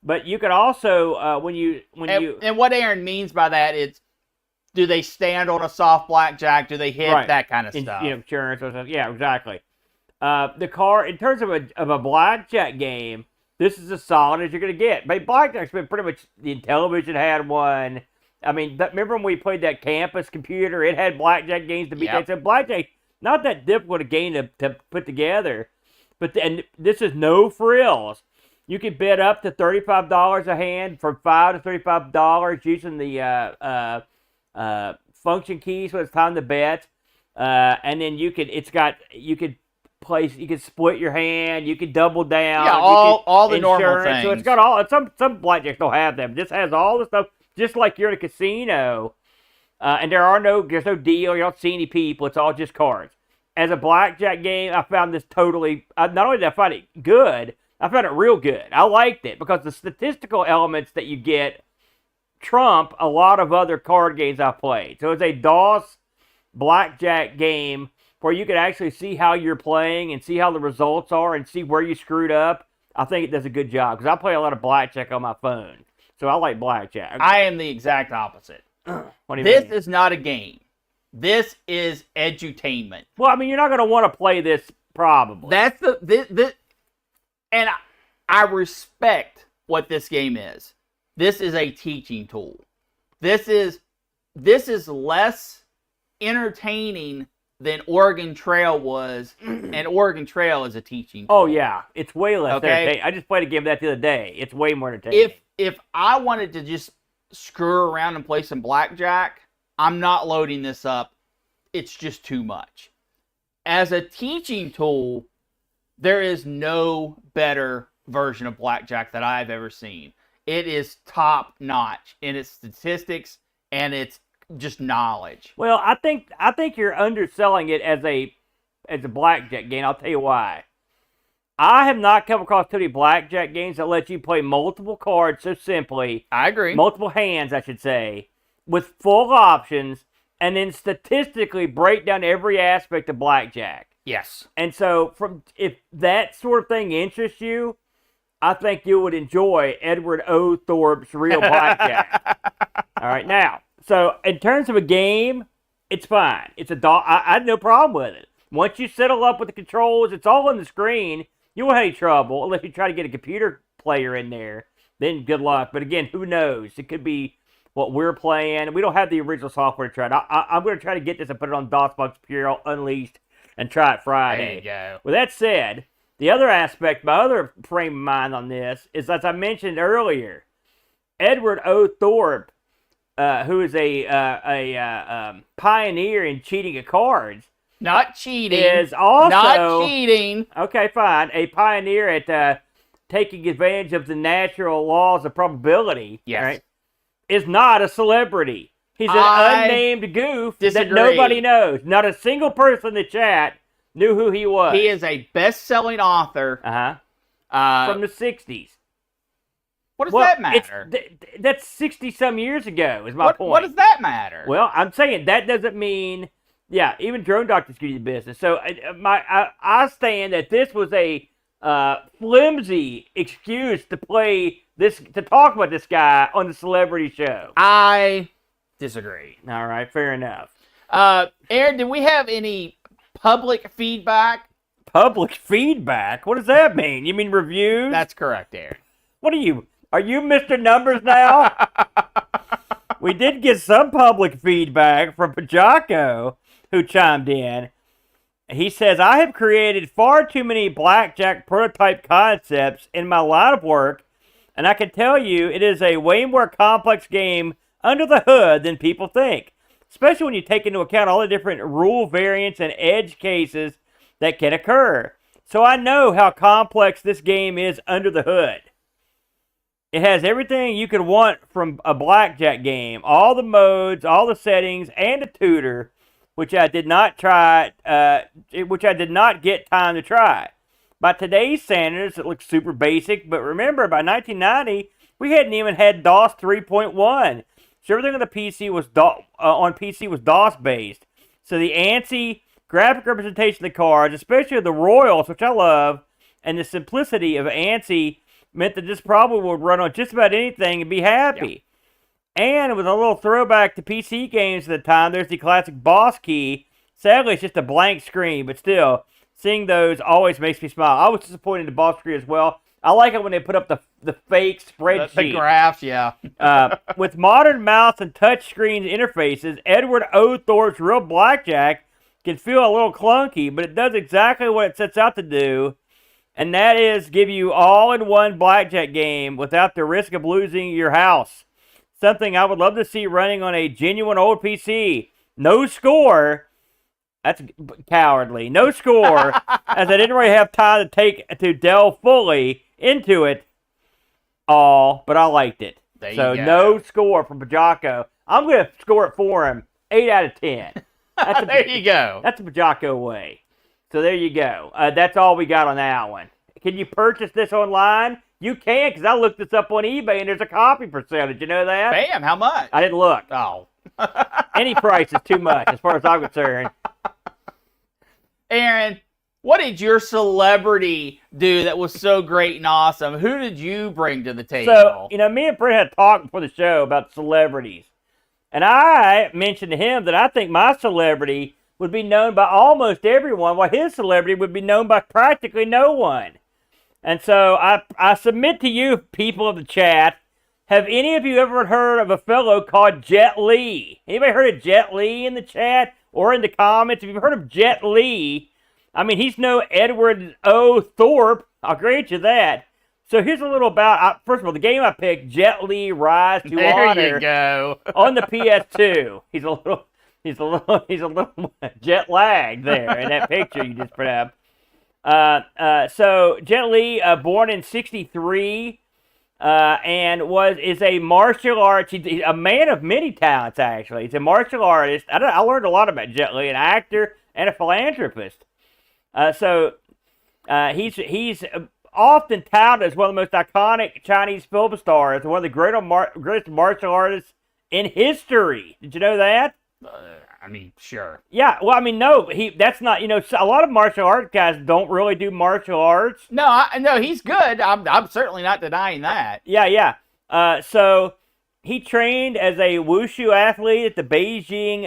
But you could also, and what Aaron means by that is, do they stand on a soft blackjack? Do they hit that kind of stuff? Insurance or something. Yeah, exactly. The card, in terms of a blackjack game, this is as solid as you're going to get. But blackjack's been pretty much, the television had one. I mean, remember when we played that campus computer? It had blackjack games to beat that. So blackjack, not that difficult a game to put together. But and this is no frills. You can bet up to $35 a hand, from $5 to $35 using the function keys when it's time to bet. And then you could split your hand, you can double down. Yeah, all the normal things. So it's got all, some blackjacks don't have them. This has all the stuff, just like you're in a casino. And there's no deal, you don't see any people, it's all just cards. As a blackjack game, I found this totally, not only did I find it good, I found it real good. I liked it because the statistical elements that you get trump a lot of other card games I've played. So it's a DOS blackjack game where you can actually see how you're playing and see how the results are and see where you screwed up. I think it does a good job because I play a lot of blackjack on my phone. So I like blackjack. I am the exact opposite. What do you This mean? is not a game. This is edutainment. Well, I mean, you're not going to want to play this probably. That's And I respect what this game is. This is a teaching tool. This is less entertaining than Oregon Trail was, and Oregon Trail is a teaching tool. Oh yeah, it's way less Okay. entertaining. I just played a game of that the other day. It's way more entertaining. If I wanted to just screw around and play some blackjack, I'm not loading this up. It's just too much. As a teaching tool, there is no better version of blackjack that I've ever seen. It is top notch in its statistics and its just knowledge. Well, I think you're underselling it as a blackjack game. I'll tell you why. I have not come across too many blackjack games that let you play multiple cards so simply. I agree. Multiple hands, I should say, with full options, and then statistically break down every aspect of blackjack. Yes. And so, if that sort of thing interests you, I think you would enjoy Edward O. Thorp's Real Blackjack. All right, now, so in terms of a game, it's fine. It's I had no problem with it. Once you settle up with the controls, it's all on the screen. You won't have any trouble unless you try to get a computer player in there. Then good luck. But again, who knows? It could be what we're playing. We don't have the original software to try it. I'm going to try to get this and put it on DOSBox Imperial Unleashed and try it Friday. There you go. With that said, the other aspect, my other frame of mind on this is, as I mentioned earlier, Edward O. Thorp, who is a pioneer in cheating at cards, Not cheating. is also Not cheating. Okay, fine. A pioneer at taking advantage of the natural laws of probability. Yes. Right, is not a celebrity. He's an unnamed goof that nobody knows. Not a single person in the chat knew who he was. He is a best-selling author. From the 60s. What does that matter? That's 60-some years ago, is my point. What does that matter? Well, I'm saying that doesn't mean... Yeah, even drone doctors give you the business. So I stand that this was a flimsy excuse to play this, to talk about this guy on the celebrity show. I disagree. All right, fair enough. Aaron, did we have any public feedback? Public feedback? What does that mean? You mean reviews? That's correct, Aaron. What are you? Are you Mr. Numbers now? We did get some public feedback from Pajako, who chimed in. He says, I have created far too many blackjack prototype concepts in my line of work, and I can tell you it is a way more complex game under the hood than people think, especially when you take into account all the different rule variants and edge cases that can occur. So I know how complex this game is under the hood. It has everything you could want from a blackjack game, all the modes, all the settings, and a tutor, which I did not try, which I did not get time to try. By today's standards, it looks super basic, but remember, by 1990, we hadn't even had DOS 3.1. So everything on the PC was DOS based. So the ANSI graphic representation of the cards, especially the Royals, which I love, and the simplicity of ANSI meant that this probably would run on just about anything and be happy. Yeah. And with a little throwback to PC games at the time, there's the classic boss key. Sadly, it's just a blank screen, but still, seeing those always makes me smile. I was disappointed in the boss screen as well. I like it when they put up the fake spreadsheet. The graphs, yeah. With modern mouse and touchscreen interfaces, Edward O. Thorp's Real Blackjack can feel a little clunky, but it does exactly what it sets out to do, and that is give you all-in-one blackjack game without the risk of losing your house. Something I would love to see running on a genuine old PC. No score. That's cowardly. No score, as I didn't really have time to delve fully into it all, but I liked it. So no score from Pajako. I'm going to score it for him. 8 out of 10. There you go. That's the Pajako way. So there you go. That's all we got on that one. Can you purchase this online? You can, because I looked this up on eBay, and there's a copy for sale. Did you know that? Bam, how much? I didn't look. Oh. Any price is too much, as far as I'm concerned. Aaron, what did your celebrity do that was so great and awesome? Who did you bring to the table? So, me and Brent had a talk before the show about celebrities. And I mentioned to him that I think my celebrity would be known by almost everyone, while his celebrity would be known by practically no one. And so I submit to you, people of the chat, have any of you ever heard of a fellow called Jet Li? Anybody heard of Jet Li in the chat or in the comments? If you've heard of Jet Li, I mean, he's no Edward O. Thorp. I'll grant you that. So here's a little about, first of all, the game I picked, Jet Li Rise to Honor. There you go. On the PS2. He's a little jet lagged there in that picture you just put up. So Jet Li, born in '63, and is a martial arts. He's a man of many talents. Actually, he's a martial artist. I learned a lot about Jet Li, an actor and a philanthropist. So he's often touted as one of the most iconic Chinese film stars and one of the greatest martial artists in history. Did you know that? I mean, sure. Yeah, well, I mean, no, that's not, a lot of martial arts guys don't really do martial arts. No, no, he's good. I'm certainly not denying that. Yeah. So he trained as a wushu athlete at the Beijing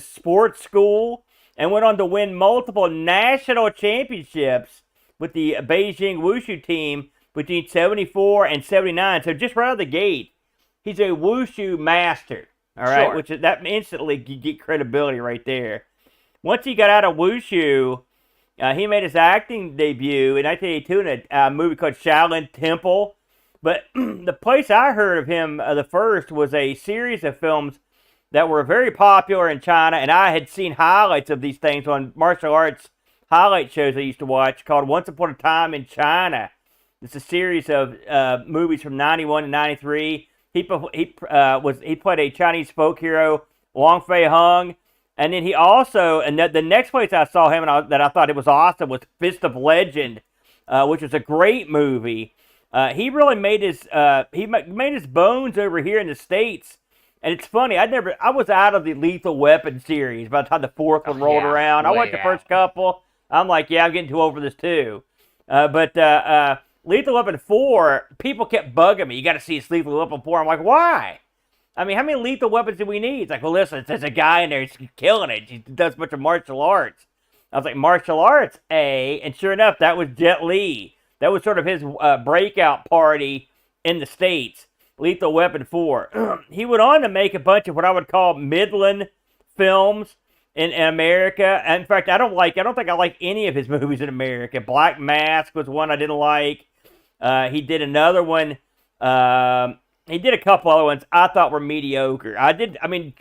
sports school and went on to win multiple national championships with the Beijing wushu team between 74 and 79. So just right out of the gate, he's a wushu master. All right, Sure. which is, that instantly you get credibility right there. Once he got out of wushu, he made his acting debut in 1982 in a movie called Shaolin Temple. But the place I heard of him the first was a series of films that were very popular in China, and I had seen highlights of these things on martial arts highlight shows I used to watch called Once Upon a Time in China. It's a series of movies from 91 to 93. He played a Chinese folk hero, Wang Fei Hung, and then he also, and the next place I saw him that I thought it was awesome was Fist of Legend, which was a great movie. He really made his bones over here in the States, and it's funny. I was out of the Lethal Weapon series by the time the fourth one rolled around. I watched the first couple. I'm like, yeah, I'm getting too old for this too, but. Lethal Weapon 4, people kept bugging me. You got to see Lethal Weapon 4. I'm like, why? I mean, how many lethal weapons do we need? It's like, well, listen, there's a guy in there, he's killing it. He does a bunch of martial arts. I was like, martial arts, eh? And sure enough, that was Jet Li. That was sort of his breakout party in the States, Lethal Weapon 4. He went on to make a bunch of what I would call Midland films in America. In fact, I don't think I like any of his movies in America. Black Mask was one I didn't like. He did another one. He did a couple other ones I thought were mediocre.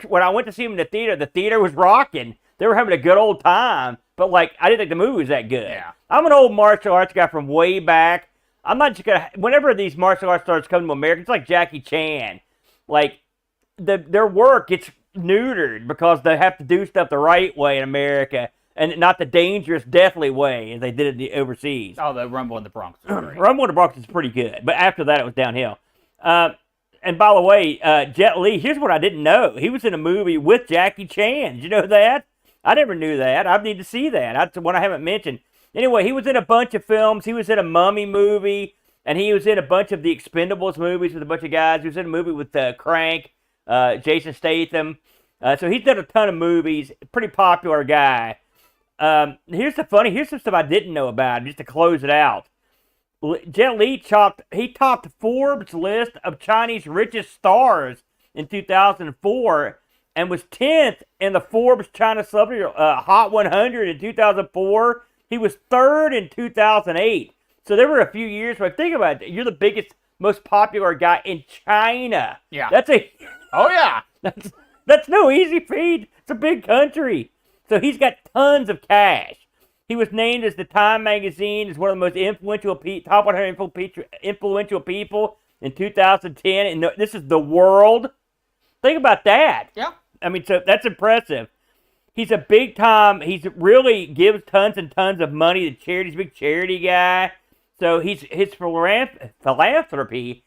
When I went to see him in the theater was rocking. They were having a good old time, but I didn't think the movie was that good. Yeah. I'm an old martial arts guy from way back. I'm not just gonna. Whenever these martial arts stars come to America, it's like Jackie Chan. Their work gets neutered because they have to do stuff the right way in America and not the dangerous, deathly way as they did it overseas. Oh, the Rumble in the Bronx was great. Rumble in the Bronx is pretty good, but after that it was downhill. And by the way, Jet Li, here's what I didn't know. He was in a movie with Jackie Chan. Did you know that? I never knew that. I need to see that. That's one I haven't mentioned. Anyway, he was in a bunch of films. He was in a Mummy movie, and he was in a bunch of the Expendables movies with a bunch of guys. He was in a movie with Crank, Jason Statham. So he's done a ton of movies. Pretty popular guy. Here's some stuff I didn't know about him, just to close it out. Jet Li topped Forbes' list of Chinese richest stars in 2004 and was 10th in the Forbes China Celebrity Hot 100 in 2004. He was 3rd in 2008. So there were a few years where, think about it, you're the biggest, most popular guy in China. Yeah. Oh yeah. That's no easy feat. It's a big country. So he's got tons of cash. He was named as the Time magazine as one of the most influential top 100 influential people in 2010. And this is the world. Think about that. Yeah. I mean, so that's impressive. He's a big time. He's really gives tons and tons of money to charities. He's a big charity guy. So his philanthropy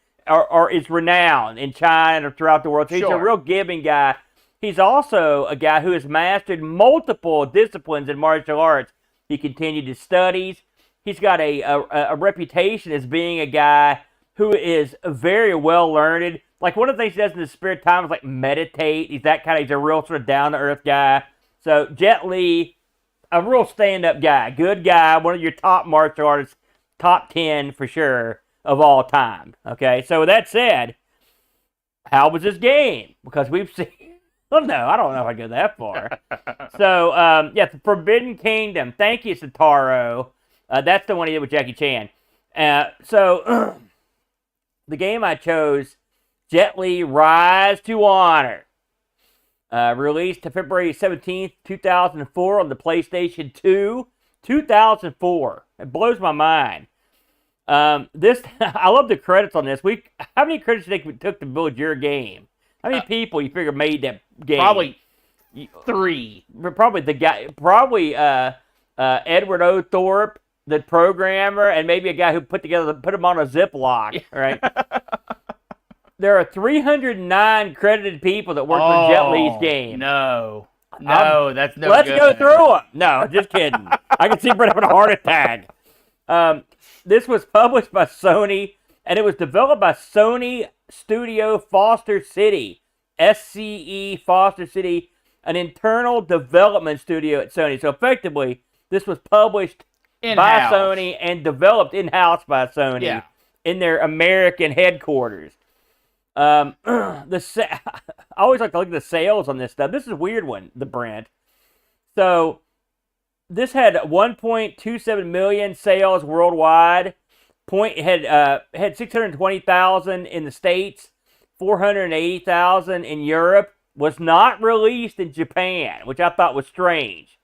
is renowned in China and throughout the world. So he's a real giving guy. He's also a guy who has mastered multiple disciplines in martial arts. He continued his studies. He's got a reputation as being a guy who is very well learned. Like, one of the things he does in his spare time is meditate. He's a real sort of down to earth guy. So Jet Li, a real stand up guy, good guy, one of your top martial artists top 10 for sure of all time. Okay, so with that said, how was this game? Because we've seen. Well, no, I don't know if I go that far. So, yeah, the Forbidden Kingdom. Thank you, Sataro. That's the one he did with Jackie Chan. So, the game I chose, Jet Li Rise to Honor. Released February 17th, 2004 on the PlayStation 2. 2004. It blows my mind. This I love the credits on this. How many credits do you think it took to build your game? How many people you figure made that game? Probably 3. Probably the guy. Probably Edward O. Thorp, the programmer, and maybe a guy who put them on a Ziploc. Right. There are 309 credited people that worked on Jet Li's game. No, that's no. Let's good. go through them. No, just kidding. I can see Brett having a heart attack. This was published by Sony, and it was developed by Sony Studio Foster City, SCE Foster City, an internal development studio at Sony. So effectively, this was published by Sony and developed in-house by Sony in their American headquarters. I always like to look at the sales on this stuff. This is a weird one, the Brent. So this had 1.27 million sales worldwide. Had 620,000 in the States, 480,000 in Europe. Was not released in Japan, which I thought was strange.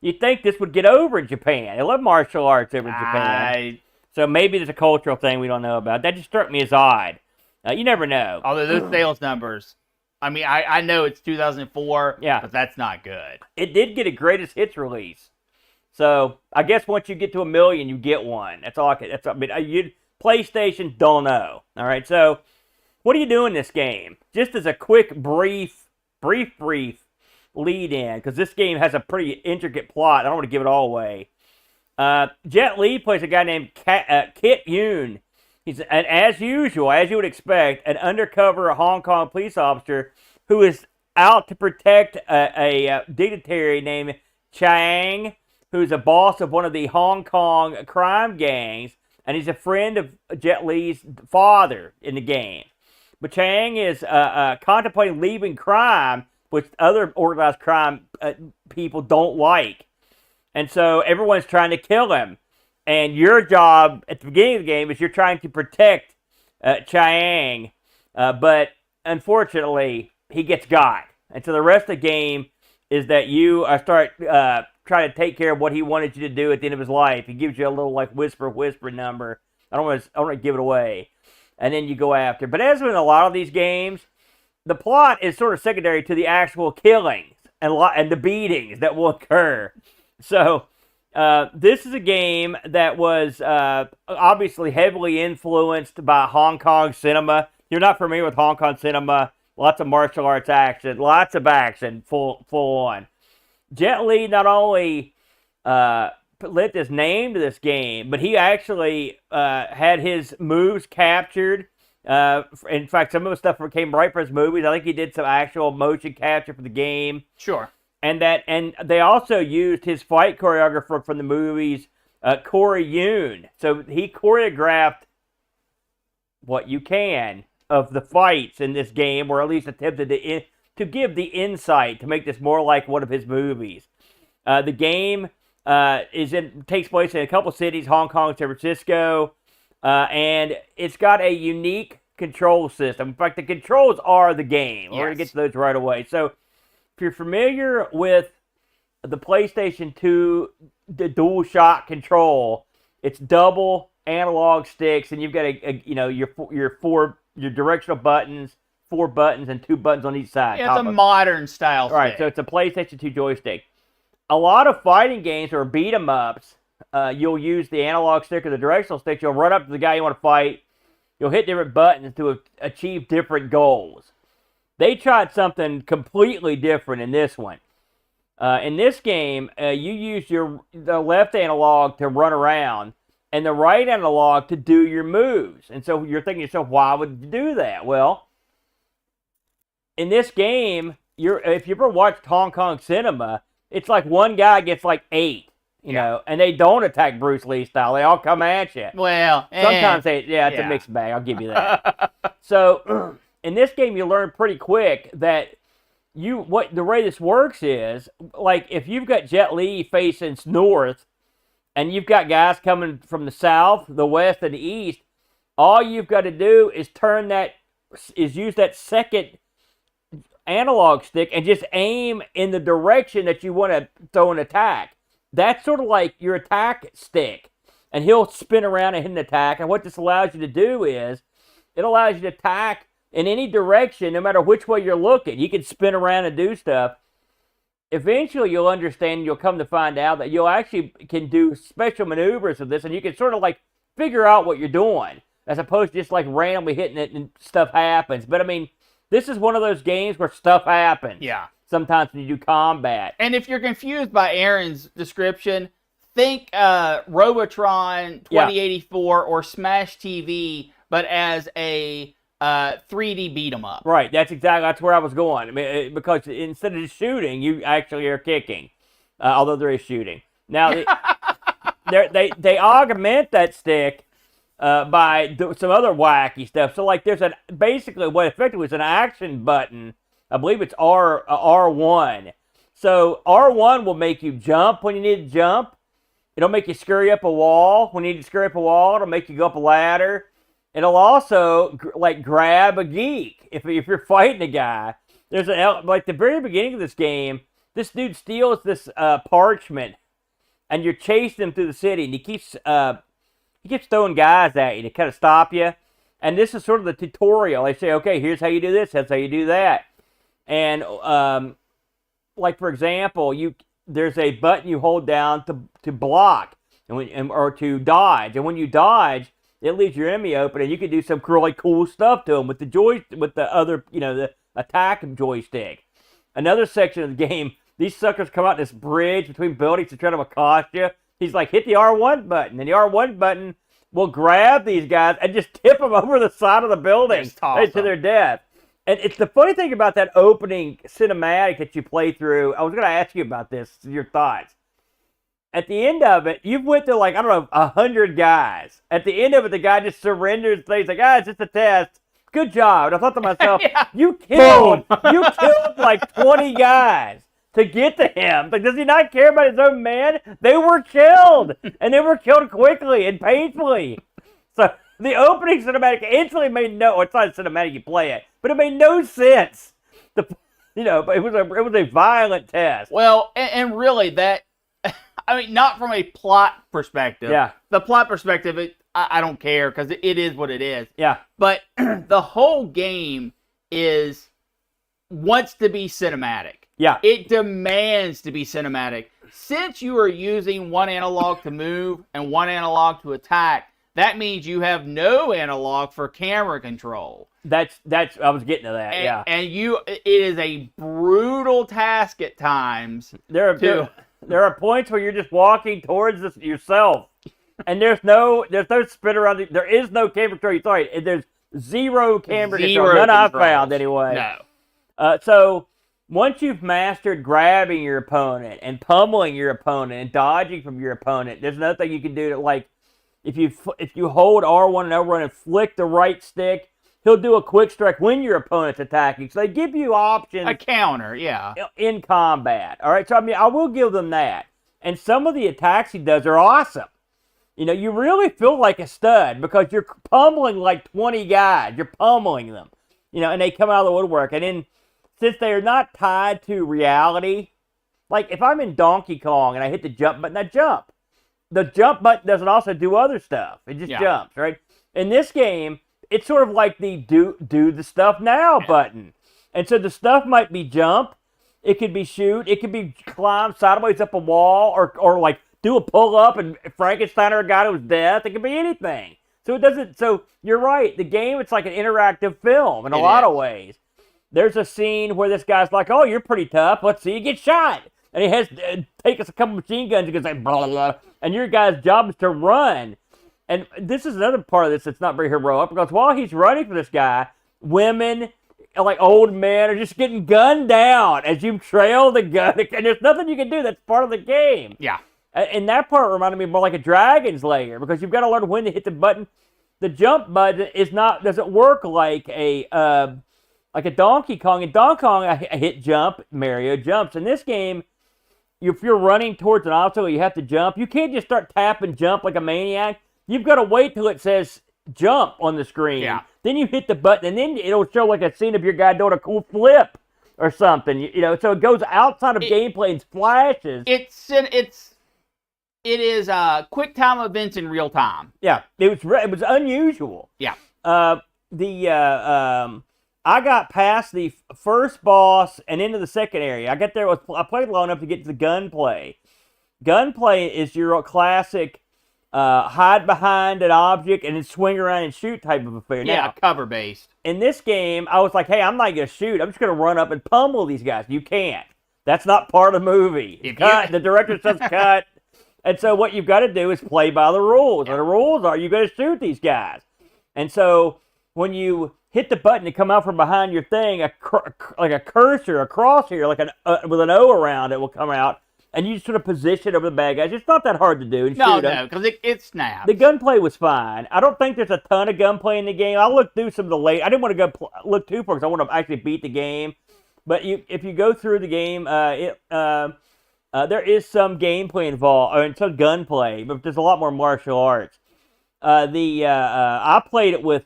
You'd think this would get over in Japan. They love martial arts over in Japan. So maybe there's a cultural thing we don't know about. That just struck me as odd. You never know. Although those sales numbers, I mean, I know it's 2004, yeah, but that's not good. It did get a greatest hits release. So I guess once you get to 1 million, you get one. That's all I can. PlayStation don't know. All right. So what do you do in this game? Just as a quick, brief lead in, because this game has a pretty intricate plot. I don't want to give it all away. Jet Li plays a guy named Kit Yoon. He's, and as usual, as you would expect, an undercover Hong Kong police officer who is out to protect a dignitary named Chang, who's a boss of one of the Hong Kong crime gangs, and he's a friend of Jet Li's father in the game. But Chang is contemplating leaving crime, which other organized crime people don't like. And so everyone's trying to kill him. And your job at the beginning of the game is you're trying to protect Chiang, but unfortunately, he gets got. And so the rest of the game is that you start trying to take care of what he wanted you to do at the end of his life. He gives you a little like whisper number. I don't want to give it away. And then you go after. But as in a lot of these games, the plot is sort of secondary to the actual killings and the beatings that will occur. So this is a game that was obviously heavily influenced by Hong Kong cinema. You're not familiar with Hong Kong cinema. Lots of martial arts action. Lots of action. Full on. Jet Li not only lit his name to this game, but he actually had his moves captured. In fact, some of the stuff came right from his movies. I think he did some actual motion capture for the game. Sure. And they also used his fight choreographer from the movies, Corey Yoon. So he choreographed what you can of the fights in this game, or at least attempted to give the insight to make this more like one of his movies. The game takes place in a couple cities, Hong Kong, San Francisco, and it's got a unique control system. In fact, the controls are the game. Yes. We're going to get to those right away. So if you're familiar with the PlayStation 2, the DualShock control, it's double analog sticks, and you've got your directional buttons, 4 buttons, and 2 buttons on each side. Yeah, it's a modern style stick. Right, so it's a PlayStation 2 joystick. A lot of fighting games or beat 'em ups, you'll use the analog stick or the directional stick. You'll run up to the guy you want to fight. You'll hit different buttons to achieve different goals. They tried something completely different in this one. In this game, you use the left analog to run around and the right analog to do your moves. And so you're thinking to yourself, why would you do that? Well, in this game, if you ever watched Hong Kong cinema, it's like one guy gets like 8. You know, and they don't attack Bruce Lee style. They all come at you. Well, Sometimes it's a mixed bag. I'll give you that. So in this game, you learn pretty quick that the way this works is, like, if you've got Jet Li facing north, and you've got guys coming from the south, the west, and the east, all you've got to do is use that second analog stick and just aim in the direction that you want to throw an attack. That's sort of like your attack stick. And he'll spin around and hit an attack. And what this allows you to do is, it allows you to attack in any direction, no matter which way you're looking. You can spin around and do stuff. Eventually, you'll understand, you'll come to find out that you'll actually can do special maneuvers with this, and you can sort of like figure out what you're doing, as opposed to just like randomly hitting it and stuff happens. But I mean, this is one of those games where stuff happens. Yeah. Sometimes when you do combat. And if you're confused by Aaron's description, think Robotron 2084 or Smash TV, but as a 3D beat 'em up. Right, that's where I was going. I mean, because instead of just shooting, you actually are kicking, although there is shooting. Now, they augment that stick by some other wacky stuff. So, like, there's basically what effectively is an action button. I believe it's R1. So R1 will make you jump when you need to jump. It'll make you scurry up a wall when you need to scurry up a wall. It'll make you go up a ladder. It'll also grab a geek if you're fighting a guy. There's like the very beginning of this game, this dude steals this parchment, and you're chasing him through the city, and he keeps throwing guys at you to kind of stop you. And this is sort of the tutorial. They say, okay, here's how you do this, that's how you do that. And like for example, there's a button you hold down to block or to dodge, and when you dodge, it leaves your enemy open, and you can do some really cool stuff to them with the attack joystick. Another section of the game, these suckers come out this bridge between buildings to try to accost you. He's like, hit the R1 button, and the R1 button will grab these guys and just tip them over the side of the building right to their death. And it's the funny thing about that opening cinematic that you play through. I was going to ask you about this, your thoughts. At the end of it, you've went through 100 guys. At the end of it, the guy just surrenders. He's like, it's just a test. Good job. And I thought to myself, you killed like 20 guys to get to him. Like, does he not care about his own man? They were killed, and they were killed quickly and painfully. So the opening cinematic instantly made it's not a cinematic, you play it, but it made no sense. But it was a violent test. Well, and really that. I mean, not from a plot perspective. Yeah. The plot perspective, I don't care because it is what it is. Yeah. But the whole game wants to be cinematic. Yeah. It demands to be cinematic. Since you are using one analog to move and one analog to attack, that means you have no analog for camera control. That's I was getting to that. Yeah. And it is a brutal task at times. There are points where you're just walking towards this yourself, and there's no spin around. There is no camera control. Sorry, there's zero camera control. None I've found anyway. No. So once you've mastered grabbing your opponent and pummeling your opponent and dodging from your opponent, there's another thing you can do. If you hold R1 and L1 and flick the right stick, he'll do a quick strike when your opponent's attacking. So they give you options. A counter, yeah. In combat. All right, so I mean, I will give them that. And some of the attacks he does are awesome. You really feel like a stud because you're pummeling like 20 guys. You're pummeling them. And they come out of the woodwork. And then, since they are not tied to reality, like if I'm in Donkey Kong and I hit the jump button, I jump. The jump button doesn't also do other stuff. It just jumps, right? In this game, it's sort of like the do the stuff now button. And so the stuff might be jump, it could be shoot, it could be climb sideways up a wall, or like do a pull up and Frankenstein a guy to his death. It could be anything. So you're right. The game, it's like an interactive film in a lot of ways. There's a scene where this guy's like, oh, you're pretty tough. Let's see you get shot. And he has to take us a couple machine guns and goes like, blah, blah, blah. And your guy's job is to run. And this is another part of this that's not very heroic, because while he's running for this guy, women, like old men, are just getting gunned down as you trail the gun. And there's nothing you can do. That's part of the game. Yeah. And that part reminded me more like a Dragon's Lair, because you've got to learn when to hit the button. The jump button doesn't work like a Donkey Kong. In Donkey Kong, I hit jump, Mario jumps. In this game, if you're running towards an obstacle, you have to jump. You can't just start tapping jump like a maniac. You've got to wait till it says jump on the screen. Yeah. Then you hit the button, and then it'll show like a scene of your guy doing a cool flip or something. So it goes outside of gameplay and flashes. It is quick time events in real time. Yeah, it was unusual. Yeah. I got past the first boss and into the second area. I got there. I played long enough to get to the gunplay. Gunplay is your classic hide behind an object and then swing around and shoot type of affair. Yeah, Now, cover based. in this game, I was like, hey, I'm not going to shoot. I'm just going to run up and pummel these guys. You can't. That's not part of the movie. The director says cut. And so what you've got to do is play by the rules. And the rules are you've got to shoot these guys. And so when you hit the button to come out from behind your thing, like a cursor, a crosshair, with an O around it will come out, and you sort of position over the bad guys. It's not that hard to do. No, because it snaps. The gunplay was fine. I don't think there's a ton of gunplay in the game. I looked through some of the late. I didn't want to go look too far because I want to actually beat the game. But if you go through the game, there is some gameplay involved, and some gunplay, but there's a lot more martial arts. I played it with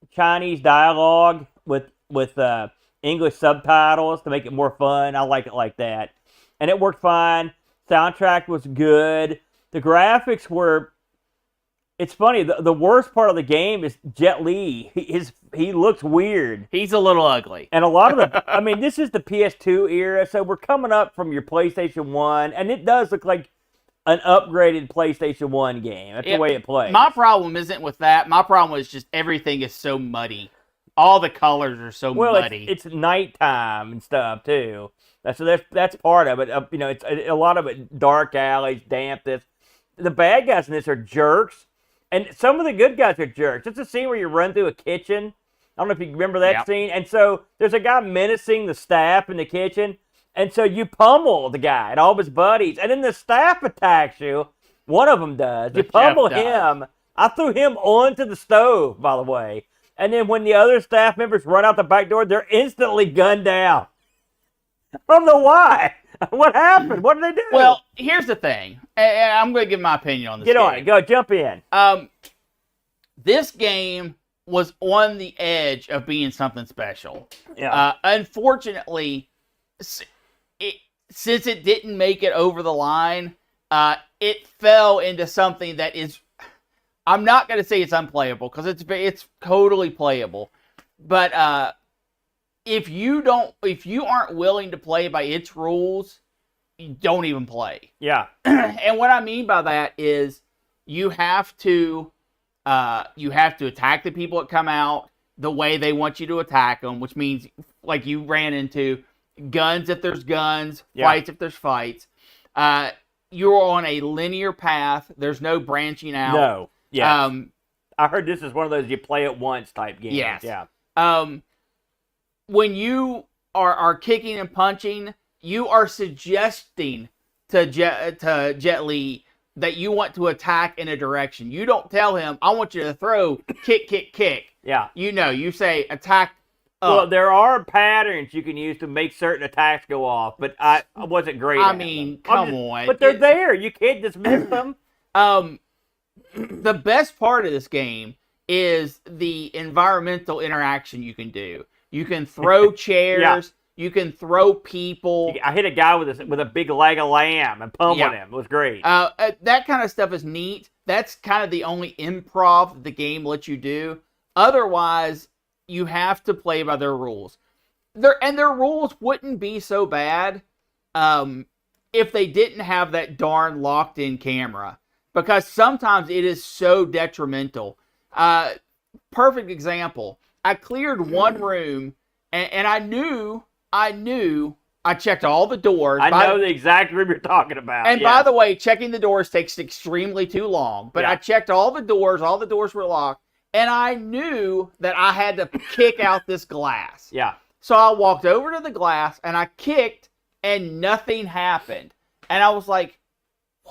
Chinese dialogue with English subtitles to make it more fun. I like it like that, and it worked fine. Soundtrack was good. The graphics were. It's funny. The worst part of the game is Jet Li. He looks weird. He's a little ugly. And a lot of this is the PS2 era, so we're coming up from your PlayStation 1, and it does look like an upgraded PlayStation 1 game. That's the way it plays. My problem isn't with that. My problem is just everything is so muddy. All the colors are so muddy. It's nighttime and stuff, too. That's part of it. It's a lot of it dark alleys, damp. The bad guys in this are jerks. And some of the good guys are jerks. It's a scene where you run through a kitchen. I don't know if you remember that scene. And so there's a guy menacing the staff in the kitchen. And so you pummel the guy and all of his buddies. And then the staff attacks you. One of them does. You pummel him. I threw him onto the stove, by the way. And then when the other staff members run out the back door, they're instantly gunned down. I don't know why. What happened? What did they do? Well, here's the thing. And I'm going to give my opinion on this game. Get on it. Go. Jump in. This game was on the edge of being something special. Yeah. Unfortunately, since it didn't make it over the line, it fell into something that is... I'm not going to say it's unplayable, because it's totally playable. But... If you aren't willing to play by its rules, you don't even play. Yeah. And what I mean by that is you have to attack the people that come out the way they want you to attack them, which means like you ran into guns if there's guns, fights if there's fights. You're on a linear path. There's no branching out. No. Yeah. I heard this is one of those you play it once type games. Yes. Yeah. When you are kicking and punching, you are suggesting to Jet Li that you want to attack in a direction. You don't tell him, I want you to throw, kick, kick, kick. Yeah. You say attack up. Well, there are patterns you can use to make certain attacks go off, but I wasn't great at them. Come on. But they're there. You can't dismiss them. The best part of this game is the environmental interaction you can do. You can throw chairs. You can throw people. I hit a guy with a big leg of lamb and pummeled him. It was great. That kind of stuff is neat. That's kind of the only improv the game lets you do. Otherwise, you have to play by their rules. Their rules wouldn't be so bad if they didn't have that darn locked-in camera. Because sometimes it is so detrimental. Perfect example. I cleared one room, and I knew I checked all the doors. I know the exact room you're talking about. And by the way, checking the doors takes extremely too long. But I checked all the doors were locked, and I knew that I had to kick out this glass. Yeah. So I walked over to the glass, and I kicked, and nothing happened. And I was like,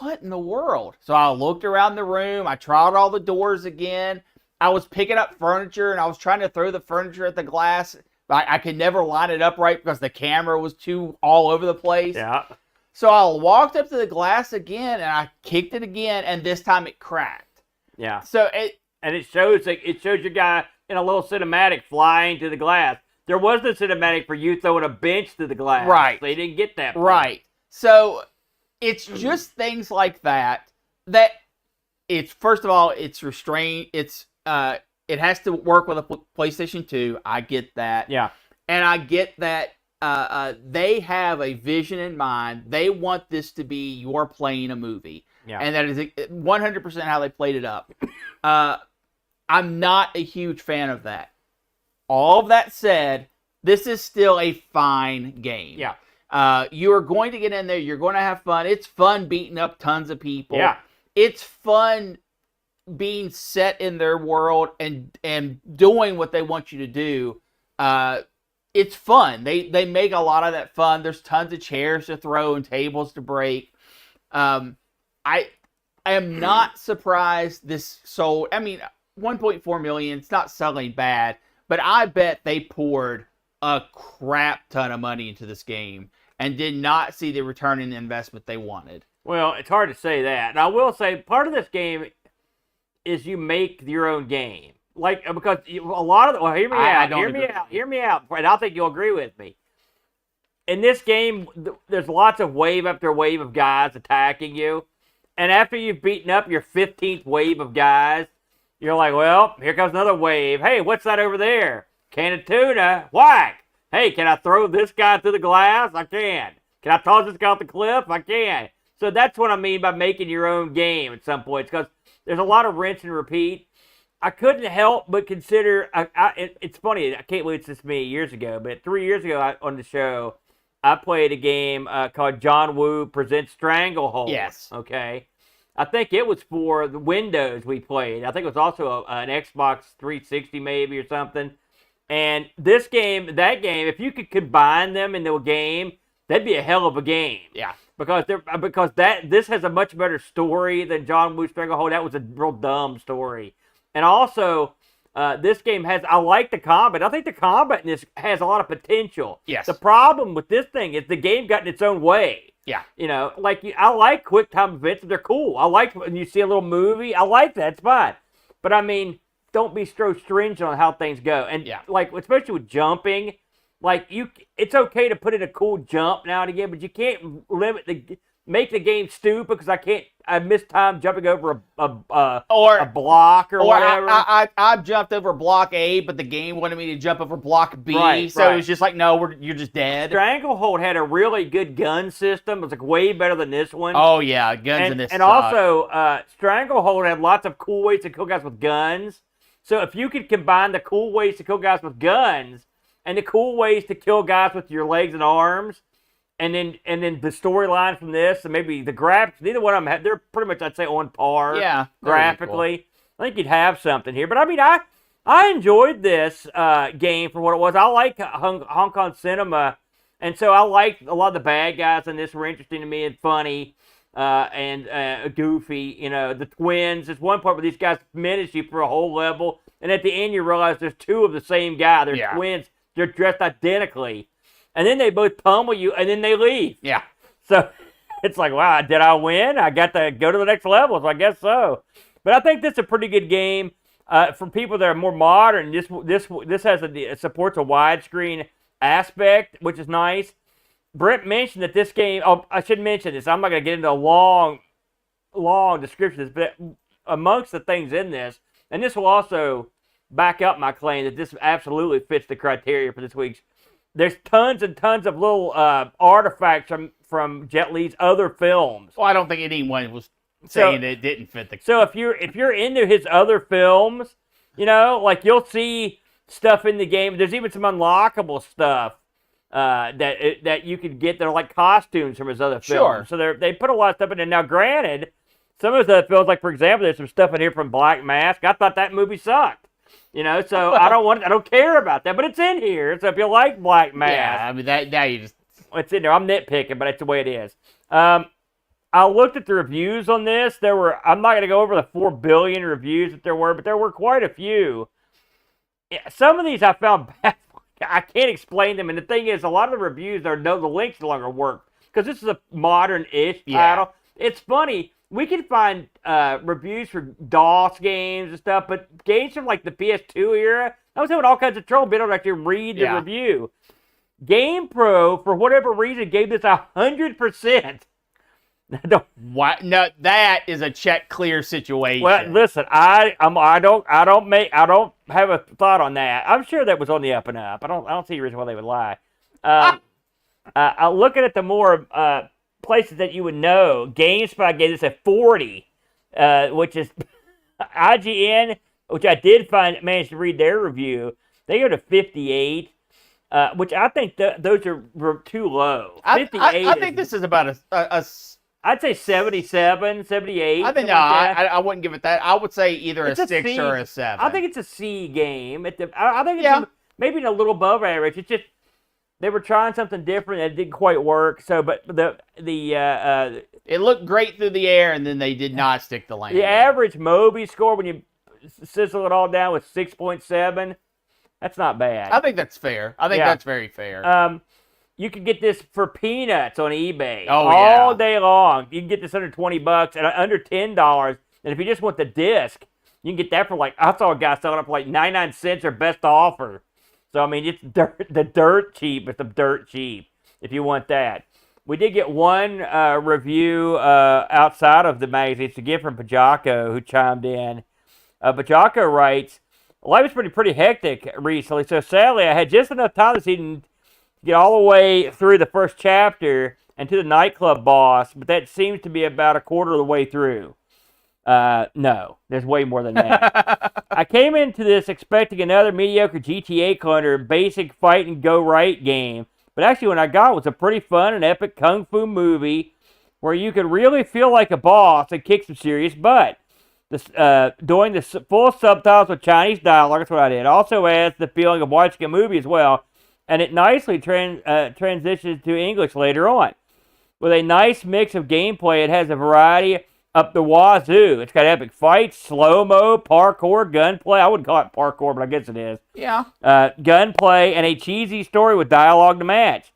what in the world? So I looked around the room. I tried all the doors again. I was picking up furniture, and I was trying to throw the furniture at the glass. I could never line it up right because the camera was too all over the place. Yeah. So I walked up to the glass again, and I kicked it again, and this time it cracked. Yeah. So it shows your guy in a little cinematic flying to the glass. There was no cinematic for you throwing a bench to the glass. Right. They didn't get that part. Right. So it's just things like that it's, first of all, it's restrained. It's it has to work with a PlayStation 2. I get that. Yeah. And I get that they have a vision in mind. They want this to be you're playing a movie. Yeah. And that is 100% how they played it up. I'm not a huge fan of that. All of that said, this is still a fine game. Yeah. You are going to get in there. You're going to have fun. It's fun beating up tons of people. Yeah. It's fun being set in their world and doing what they want you to do. It's fun. They make a lot of that fun. There's tons of chairs to throw and tables to break. I am not surprised this sold. I mean, 1.4 million. It's not selling bad, but I bet they poured a crap ton of money into this game and did not see the return on the investment they wanted. Well, it's hard to say that. And I will say part of this game is you make your own game. Like, because a lot of hear me out. Hear me out. And I think you'll agree with me. In this game, there's lots of wave after wave of guys attacking you. And after you've beaten up your 15th wave of guys, you're like, well, here comes another wave. Hey, what's that over there? Can of tuna. Whack. Hey, can I throw this guy through the glass? I can. Can I toss this guy off the cliff? I can. So that's what I mean by making your own game at some points, because there's a lot of rinse and repeat. I couldn't help but consider, it's funny, I can't believe it's just me years ago, but 3 years ago on the show, I played a game called John Woo Presents Stranglehold. Yes. Okay. I think it was for the Windows we played. I think it was also an Xbox 360 maybe or something. And this game, that game, if you could combine them into a game, that'd be a hell of a game. Yeah. Because this has a much better story than John Woo Stranglehold. That was a real dumb story. And also, this game I like the combat. I think the combat in this has a lot of potential. Yes. The problem with this thing is the game got in its own way. Yeah. You know, I like quick time events. They're cool. I like when you see a little movie. I like that. It's fine. But I mean, don't be so stringent on how things go. And like, especially with jumping, like it's okay to put in a cool jump now and again, but you can't make the game stupid because I missed time jumping over a block or whatever. I jumped over block A, but the game wanted me to jump over block B, It was just like, no, you're just dead. Stranglehold had a really good gun system. It was like way better than this one. Oh yeah, guns in this. And also, Stranglehold had lots of cool ways to kill guys with guns. So if you could combine the cool ways to kill guys with guns and the cool ways to kill guys with your legs and arms, and then the storyline from this, and maybe the graphics, neither one of them they're pretty much, I'd say, on par. Yeah, graphically. Cool. I think you'd have something here. But I mean, I enjoyed this game for what it was. I like Hong Kong cinema, and so I liked a lot of the bad guys in this were interesting to me and funny and goofy. You know, the twins. There's one part where these guys menace you for a whole level, and at the end you realize there's two of the same guy. They're twins. They're dressed identically. And then they both pummel you, and then they leave. Yeah. So it's like, wow, did I win? I got to go to the next level, so I guess so. But I think this is a pretty good game for people that are more modern. This has it supports a widescreen aspect, which is nice. Brent mentioned that this game. Oh, I should mention this. I'm not going to get into a long description, but amongst the things in this, and this will also back up my claim that this absolutely fits the criteria for this week's. There's tons and tons of little artifacts from Jet Li's other films. Well, I don't think anyone was saying it didn't fit the. So if you're into his other films, you know, like you'll see stuff in the game. There's even some unlockable stuff that you could get that are like costumes from his other films. Sure. So they put a lot of stuff in there. Now, granted, some of his other films, like for example, there's some stuff in here from Black Mask. I thought that movie sucked. You know, so I don't care about that, but it's in here. So if you like Black Mask, yeah, I mean now you just it's in there. I'm nitpicking, but it's the way it is. I looked at the reviews on this. I'm not going to go over the 4 billion reviews that there were, but there were quite a few. Yeah, some of these I found bad. I can't explain them. And the thing is, a lot of the reviews, the links no longer work because this is a modern-ish title. It's funny. We can find reviews for DOS games and stuff, but games from like the PS2 era, I was having all kinds of trouble being able to actually read the review. GamePro, for whatever reason, gave this 100%. What? No, that is a check clear situation. Well, listen, I don't have a thought on that. I'm sure that was on the up and up. I don't see a reason why they would lie. Looking at the more places that you would know, GameSpot gave this a 40, which is IGN, which I did manage to read their review. They go to 58. Which I think those are too low. 58. I think this is about a I'd say 77, 78. I think no, I wouldn't give it that. I would say either a 6 or a 7. I think it's a C game. I think it's maybe a little above average. It's just they were trying something different and it didn't quite work. So, but it looked great through the air, and then they did not stick the landing. The average Moby score when you sizzle it all down was 6.7. That's not bad. I think that's fair. I think that's very fair. You can get this for peanuts on eBay all day long. You can get this under $20 and under $10. And if you just want the disc, you can get that for I saw a guy selling it for 99 cents or best offer. So, I mean, it's the dirt cheap. It's the dirt cheap if you want that. We did get one review outside of the magazine. It's a gift from Pajako who chimed in. Pajako writes, life was pretty hectic recently, so sadly I had just enough time this evening to get all the way through the first chapter and to the nightclub boss, but that seems to be about a quarter of the way through. No, there's way more than that. I came into this expecting another mediocre GTA clunner, basic fight and go right game, but actually what I got was a pretty fun and epic kung fu movie where you could really feel like a boss and kick some serious butt. Doing the full subtitles with Chinese dialogue, that's what I did. Also adds the feeling of watching a movie as well, and it nicely transitions to English later on. With a nice mix of gameplay, it has a variety up the wazoo. It's got epic fights, slow-mo, parkour, gunplay. I wouldn't call it parkour, but I guess it is. Yeah. Gunplay, and a cheesy story with dialogue to match.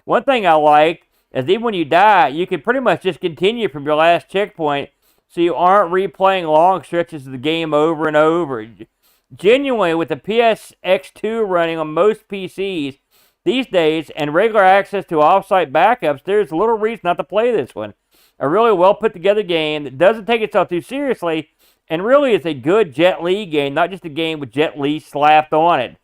One thing I like is even when you die, you can pretty much just continue from your last checkpoint, so you aren't replaying long stretches of the game over and over. Genuinely, with the PSX2 running on most PCs these days and regular access to off-site backups, there's little reason not to play this one. A really well put together game that doesn't take itself too seriously and really is a good Jet Li game, not just a game with Jet Li slapped on it.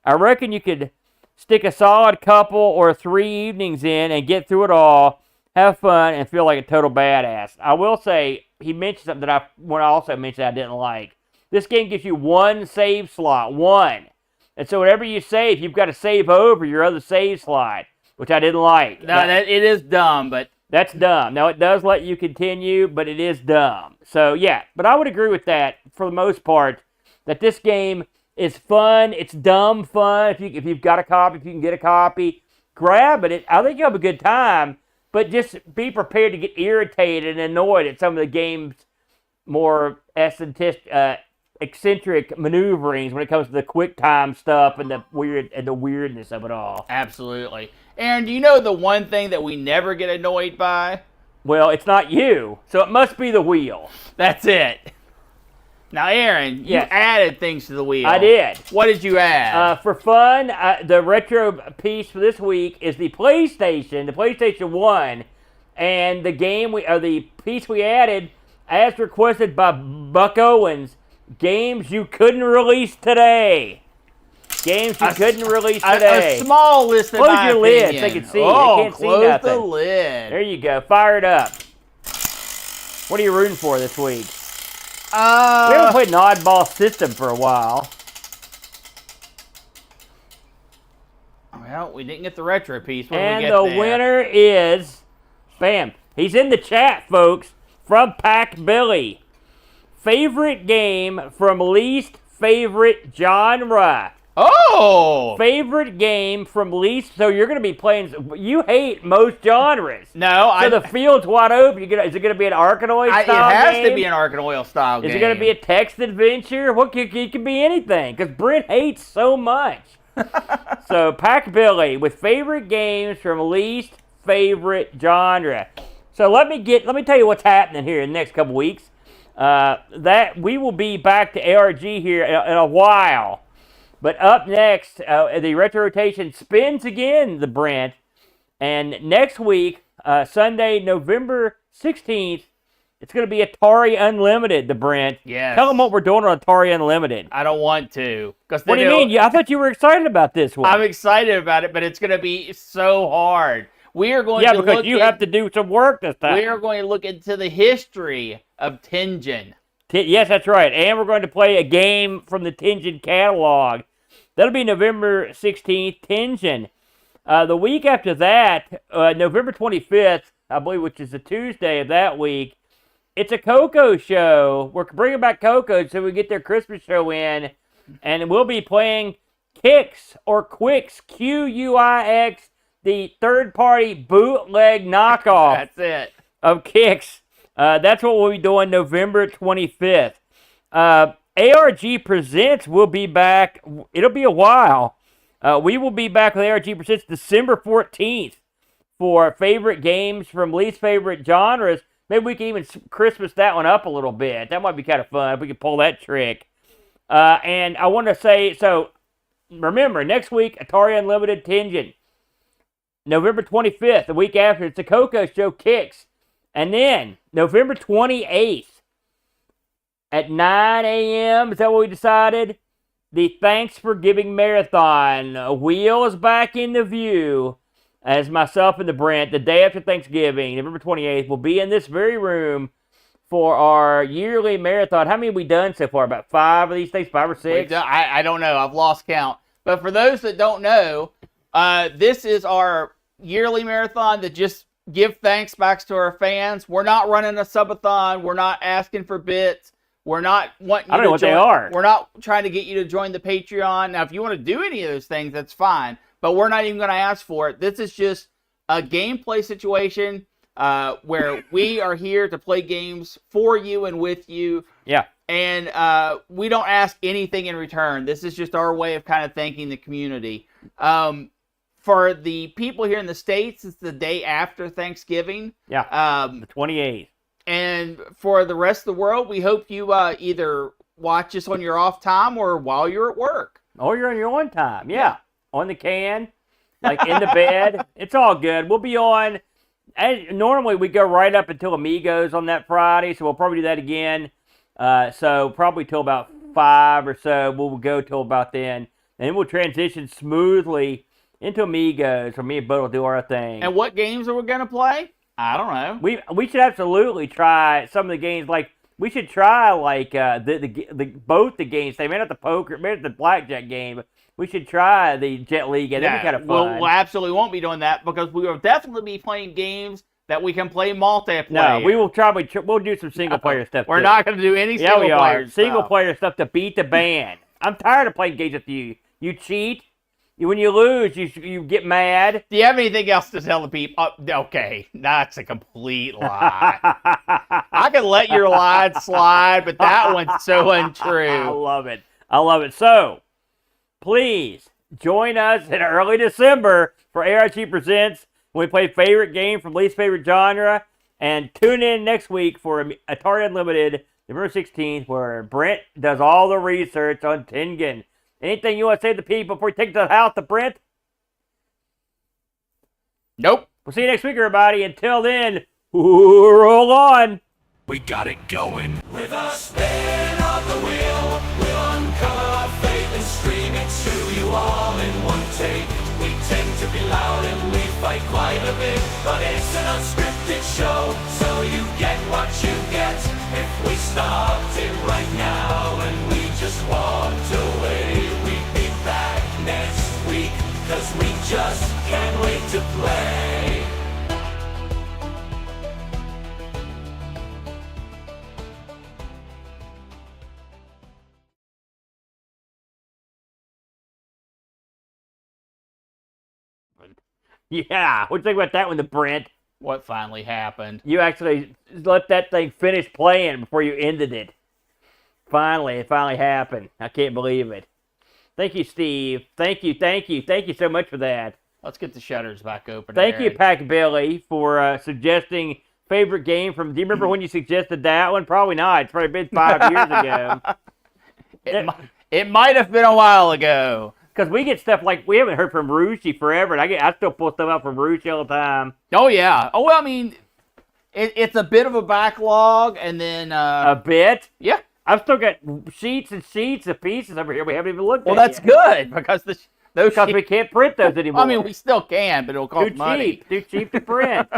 I reckon you could stick a solid couple or 3 evenings in and get through it all, have fun, and feel like a total badass. I will say, he mentioned something that I want to also mention I didn't like. This game gives you 1 save slot, 1. And so whatever you save, you've got to save over your other save slot, which I didn't like. No, it is dumb, but... That's dumb. Now, it does let you continue, but it is dumb. So, yeah, but I would agree with that for the most part, that this game is fun. It's dumb fun. If you've got a copy, if you can get a copy, grab it. I think you'll have a good time, but just be prepared to get irritated and annoyed at some of the game's more eccentric maneuverings when it comes to the quick time stuff and the weirdness of it all. Absolutely. Aaron, do you know the one thing that we never get annoyed by? Well, it's not you, so it must be the wheel. That's it. Now, Aaron, you added things to the wheel. I did. What did you add? For fun, the retro piece for this week is the PlayStation 1, and the piece we added, as requested by Buck Owens, games you couldn't release today. Games you couldn't release today. A small list of Close your lids so they can see. They can't see nothing. Close the lid. There you go. Fire it up. What are you rooting for this week? We haven't played an oddball system for a while. Well, we didn't get the retro piece. And the winner is, bam, he's in the chat, folks, from Pack Billy. Favorite game from least favorite genre. Oh! Favorite game from least. So you're going to be playing. You hate most genres. No, So the field's wide open. Is it going to be an Arkanoid style it has game? to be an Ark and Oil style game. Is it going to be a text adventure? It could be anything. Because Brent hates so much. So Pack Billy with favorite games from least favorite genre. So let me tell you what's happening here in the next couple weeks. That we will be back to ARG here in a while. But up next, the retro rotation spins again, the Brent. And next week, Sunday, November 16th, it's going to be Atari Unlimited, the Brent. Yes. Tell them what we're doing on Atari Unlimited. I don't want to. What do you mean? I thought you were excited about this one. I'm excited about it, but it's going to be so hard. We are going to because you have to do some work this time. We are going to look into the history of Tengen. Yes, that's right. And we're going to play a game from the Tengen catalog. That'll be November 16th, Tengen. The week after that, November 25th, I believe, which is a Tuesday of that week, it's a Coco show. We're bringing back Coco so we get their Christmas show in. And we'll be playing Kix or Quix, Q-U-I-X, the third-party bootleg knockoff That's it. of Kix. That's what we'll be doing November 25th. ARG Presents will be back. It'll be a while. We will be back with ARG Presents December 14th for favorite games from least favorite genres. Maybe we can even Christmas that one up a little bit. That might be kind of fun if we could pull that trick. And I want to say, so remember, next week, Atari Unlimited Tengen. November 25th, the week after, it's the Coco Show Kix. And then, November 28th, at 9 a.m., is that what we decided? The Thanks for Giving Marathon. Wheel is back in the view as myself and the Brent, the day after Thanksgiving, November 28th, will be in this very room for our yearly marathon. How many have we done so far? About 5 of these things? 5 or 6? I don't know. I've lost count. But for those that don't know, this is our yearly marathon to just give thanks back to our fans. We're not running a subathon. We're not asking for bits. We're not wanting you I don't know what they are. We're not trying to get you to join the Patreon. Now, if you want to do any of those things, that's fine. But we're not even going to ask for it. This is just a gameplay situation where we are here to play games for you and with you. Yeah. And we don't ask anything in return. This is just our way of kind of thanking the community. For the people here in the States, it's the day after Thanksgiving. Yeah, the 28th. And for the rest of the world, we hope you either watch us on your off time or while you're at work. Or you're on your own time, yeah. On the can, like in the bed. It's all good. We'll be on, normally we go right up until Amigos on that Friday, so we'll probably do that again. So probably till about 5 or so, we'll go till about then. And then we'll transition smoothly into Amigos, where me and Bud will do our thing. And what games are we going to play? I don't know. We should absolutely try some of the games. Like, we should try, like, both the games. They may not the poker, maybe the Blackjack game, but we should try the Jet League. That'd be kind of fun. We absolutely won't be doing that because we will definitely be playing games that we can play multiplayer. No, we will try. We'll do some single player stuff. We're not going to do any single player stuff. Single player stuff to beat the band. I'm tired of playing games with you. You cheat. When you lose, you get mad. Do you have anything else to tell the people? Okay, that's a complete lie. I can let your lie slide, but that one's so untrue. I love it. I love it. So, please join us in early December for ARG Presents when we play favorite game from least favorite genre. And tune in next week for Atari Unlimited, November 16th, where Brent does all the research on Tengen. Anything you want to say to the people before we take to the house, the Brent? Nope. We'll see you next week, everybody. Until then, roll on. We got it going. With a spin of the wheel, we'll uncover our fate and stream it to you all in one take. We tend to be loud and we fight quite a bit, but it's an unscripted show, so you get what you get. If we stopped it right now and we just walked away, we'd be back next week, 'cause we just can't wait to play. Yeah, what do you think about that one, the Brent? What finally happened? You actually let that thing finish playing before you ended it. Finally, it finally happened. I can't believe it. Thank you, Steve. Thank you so much for that. Let's get the shutters back open. Thank you, Aaron. Pack Billy, for suggesting favorite game from. Do you remember when you suggested that one? Probably not. It's probably been 5 years ago. It might have been a while ago. Because we get stuff like, we haven't heard from Rushi forever, and I still pull stuff out from Rushi all the time. Oh, yeah. Oh, well, I mean, it's a bit of a backlog, and then... A bit? Yeah. I've still got sheets and sheets of pieces over here we haven't even looked at. Well, that's good, because because we can't print those anymore. I mean, we still can, but it'll cost money. Too cheap to print.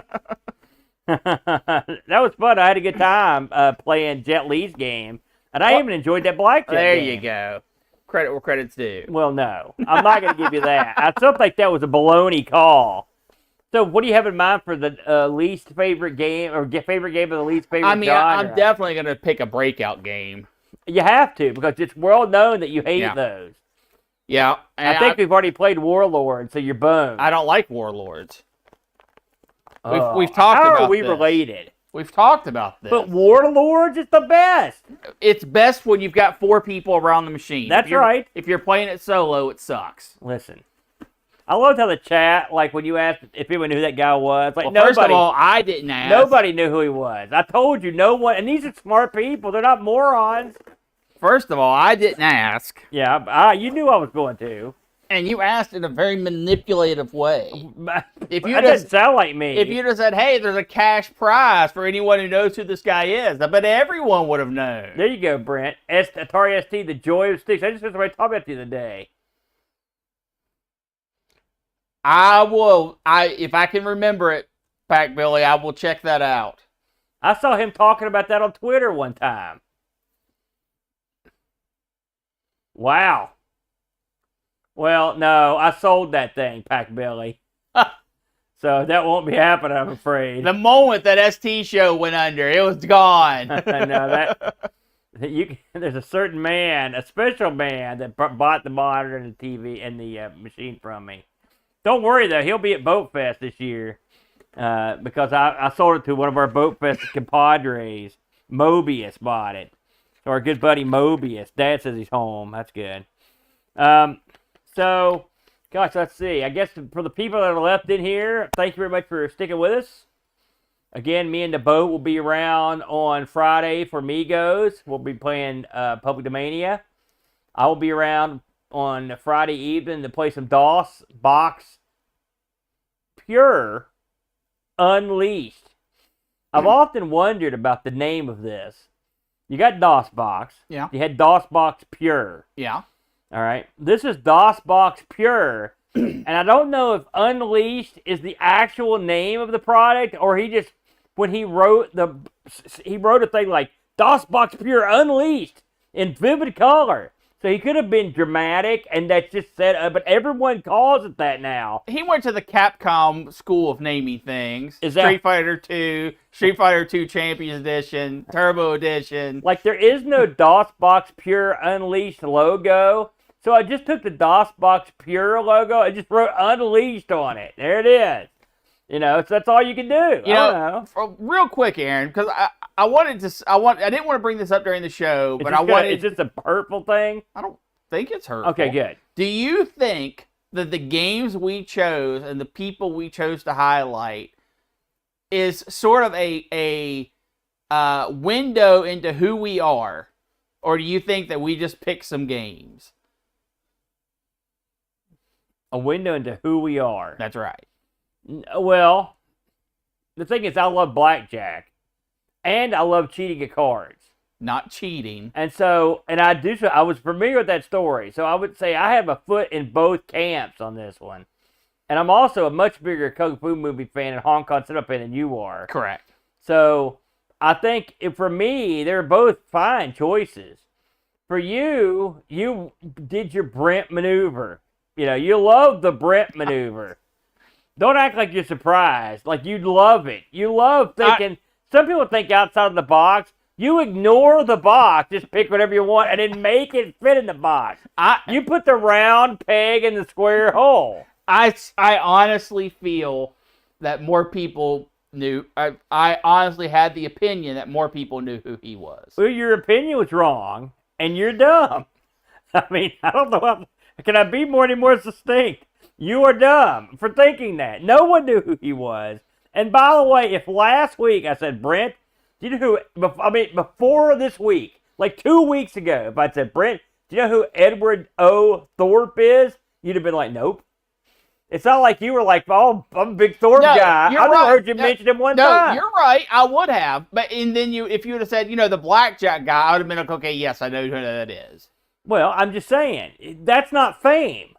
That was fun. I had a good time playing Jet Li's game, and I even enjoyed that Blackjack There game. you go. Credit where credit's due. Well, no. I'm not going to give you that. I still think that was a baloney call. So what do you have in mind for the least favorite game, or favorite game of the least favorite genre? I'm definitely going to pick a breakout game. You have to, because it's well known that you hate those. Yeah. I think we've already played Warlord, so you're boned. I don't like Warlords. Oh, we've talked about How are we this. related? We've talked about this. But Warlords is the best. It's best when you've got 4 people around the machine. That's right. If you're playing it solo, it sucks. Listen, I loved how the chat, like when you asked if anyone knew who that guy was, like Well, nobody. first of all, I didn't ask. Nobody knew who he was. I told you, no one. And these are smart people. They're not morons. First of all, I didn't ask. Yeah, you knew I was going to. And you asked in a very manipulative way. If you That doesn't sound like me. If you'd have said, hey, there's a cash prize for anyone who knows who this guy is, I bet everyone would have known. There you go, Brent. Atari ST, the joy of sticks. I just heard somebody talk about it the other day. If I can remember it, Pack Billy, I will check that out. I saw him talking about that on Twitter one time. Wow. Well, no, I sold that thing, Pack Billy. So that won't be happening, I'm afraid. The moment that ST show went under, it was gone. No, there's a certain man, a special man, that bought the monitor and the TV and the machine from me. Don't worry, though. He'll be at Boat Fest this year because I sold it to one of our Boat Fest compadres. Mobius bought it. So our good buddy Mobius. Dad says he's home. That's good. So, gosh, let's see. I guess for the people that are left in here, thank you very much for sticking with us. Again, me and the boat will be around on Friday for Migos. We'll be playing Public Domania. I will be around on Friday evening to play some DOS Box Pure Unleashed. I've often wondered about the name of this. You got DOS Box. Yeah. You had DOS Box Pure. Yeah. All right. This is DOS Box Pure. And I don't know if Unleashed is the actual name of the product, or he just, when he wrote a thing like DOS Box Pure Unleashed in vivid color. So he could have been dramatic, and that's just said, but everyone calls it that now. He went to the Capcom school of naming things. Is that- Street Fighter 2, Street Fighter 2 Champions Edition, Turbo Edition. Like, there is no DOS Box Pure Unleashed logo. So I just took the DOS Box Pure logo and just wrote Unleashed on it. There it is. You know, so that's all you can do. I don't know. Real quick, Aaron, because I didn't want to bring this up during the show, but Is this a hurtful thing? I don't think it's hurtful. Okay, good. Do you think that the games we chose and the people we chose to highlight is sort of a window into who we are, or do you think that we just pick some games? A window into who we are. That's right. Well, the thing is, I love Blackjack, and I love cheating at cards. Not cheating. And so, I was familiar with that story, so I would say I have a foot in both camps on this one. And I'm also a much bigger Kung Fu movie fan and Hong Kong cinema fan than you are. Correct. So, I think for me, they're both fine choices. For you, you did your Brent maneuver. You know, you love the Brent maneuver. Don't act like you're surprised. Like, you love it. You love thinking. Some people think outside of the box. You ignore the box. Just pick whatever you want and then make it fit in the box. You put the round peg in the square hole. I honestly feel that more people knew. I honestly had the opinion that more people knew who he was. Well, your opinion was wrong, and you're dumb. I mean, I don't know. Can I be any more succinct? You are dumb for thinking that. No one knew who he was. And by the way, if last week I said, Brent, do you know who, before this week, like 2 weeks ago, if I said, Brent, do you know who Edward O. Thorp is? You'd have been like, nope. It's not like you were like, oh, I'm a big Thorp guy. I've never heard you mention him one time. No, you're right. I would have. And then if you would have said, the Blackjack guy, I would have been like, okay, yes, I know who that is. Well, I'm just saying, that's not fame.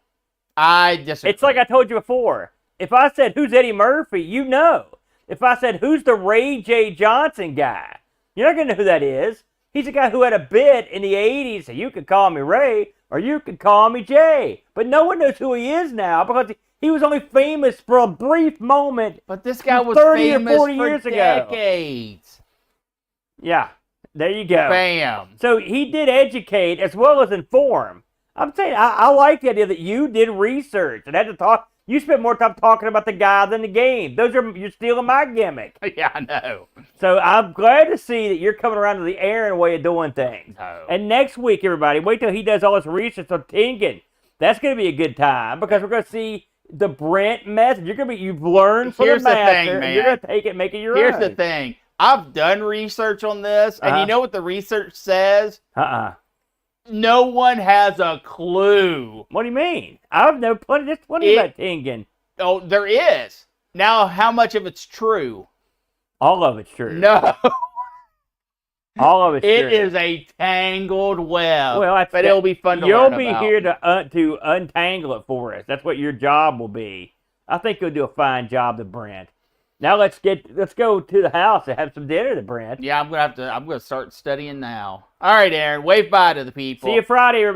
I disagree. It's like I told you before. If I said, who's Eddie Murphy, you know. If I said, who's the Ray J. Johnson guy, you're not going to know who that is. He's a guy who had a bit in the 80s, so you could call me Ray, or you could call me Jay. But no one knows who he is now, because he was only famous for a brief moment. But this guy was 30 famous or 40 for years ago. decades. Yeah, there you go. Bam. So he did educate as well as inform. I'm saying, I like the idea that you did research and had to talk. You spent more time talking about the guy than the game. You're stealing my gimmick. Yeah, I know. So I'm glad to see that you're coming around to the Aaron way of doing things. No. And next week, everybody, wait till he does all his research on Tengen. That's going to be a good time because we're going to see the Brent method. You've learned from the master, and you're going to take it and make it your own. Here's the thing. I've done research on this, and you know what the research says? No one has a clue. What do you mean? I've known plenty. There's plenty about Tengen. Oh, there is. Now, how much of it's true? All of it's true. No. All of it's true. It is a tangled web. Well, but it'll be fun to You'll learn be about. here to untangle it for us. That's what your job will be. I think you'll do a fine job to Brent. Now let's go to the house and have some dinner to Brent. Yeah, I'm gonna start studying now. All right, Aaron, wave bye to the people. See you Friday, everybody.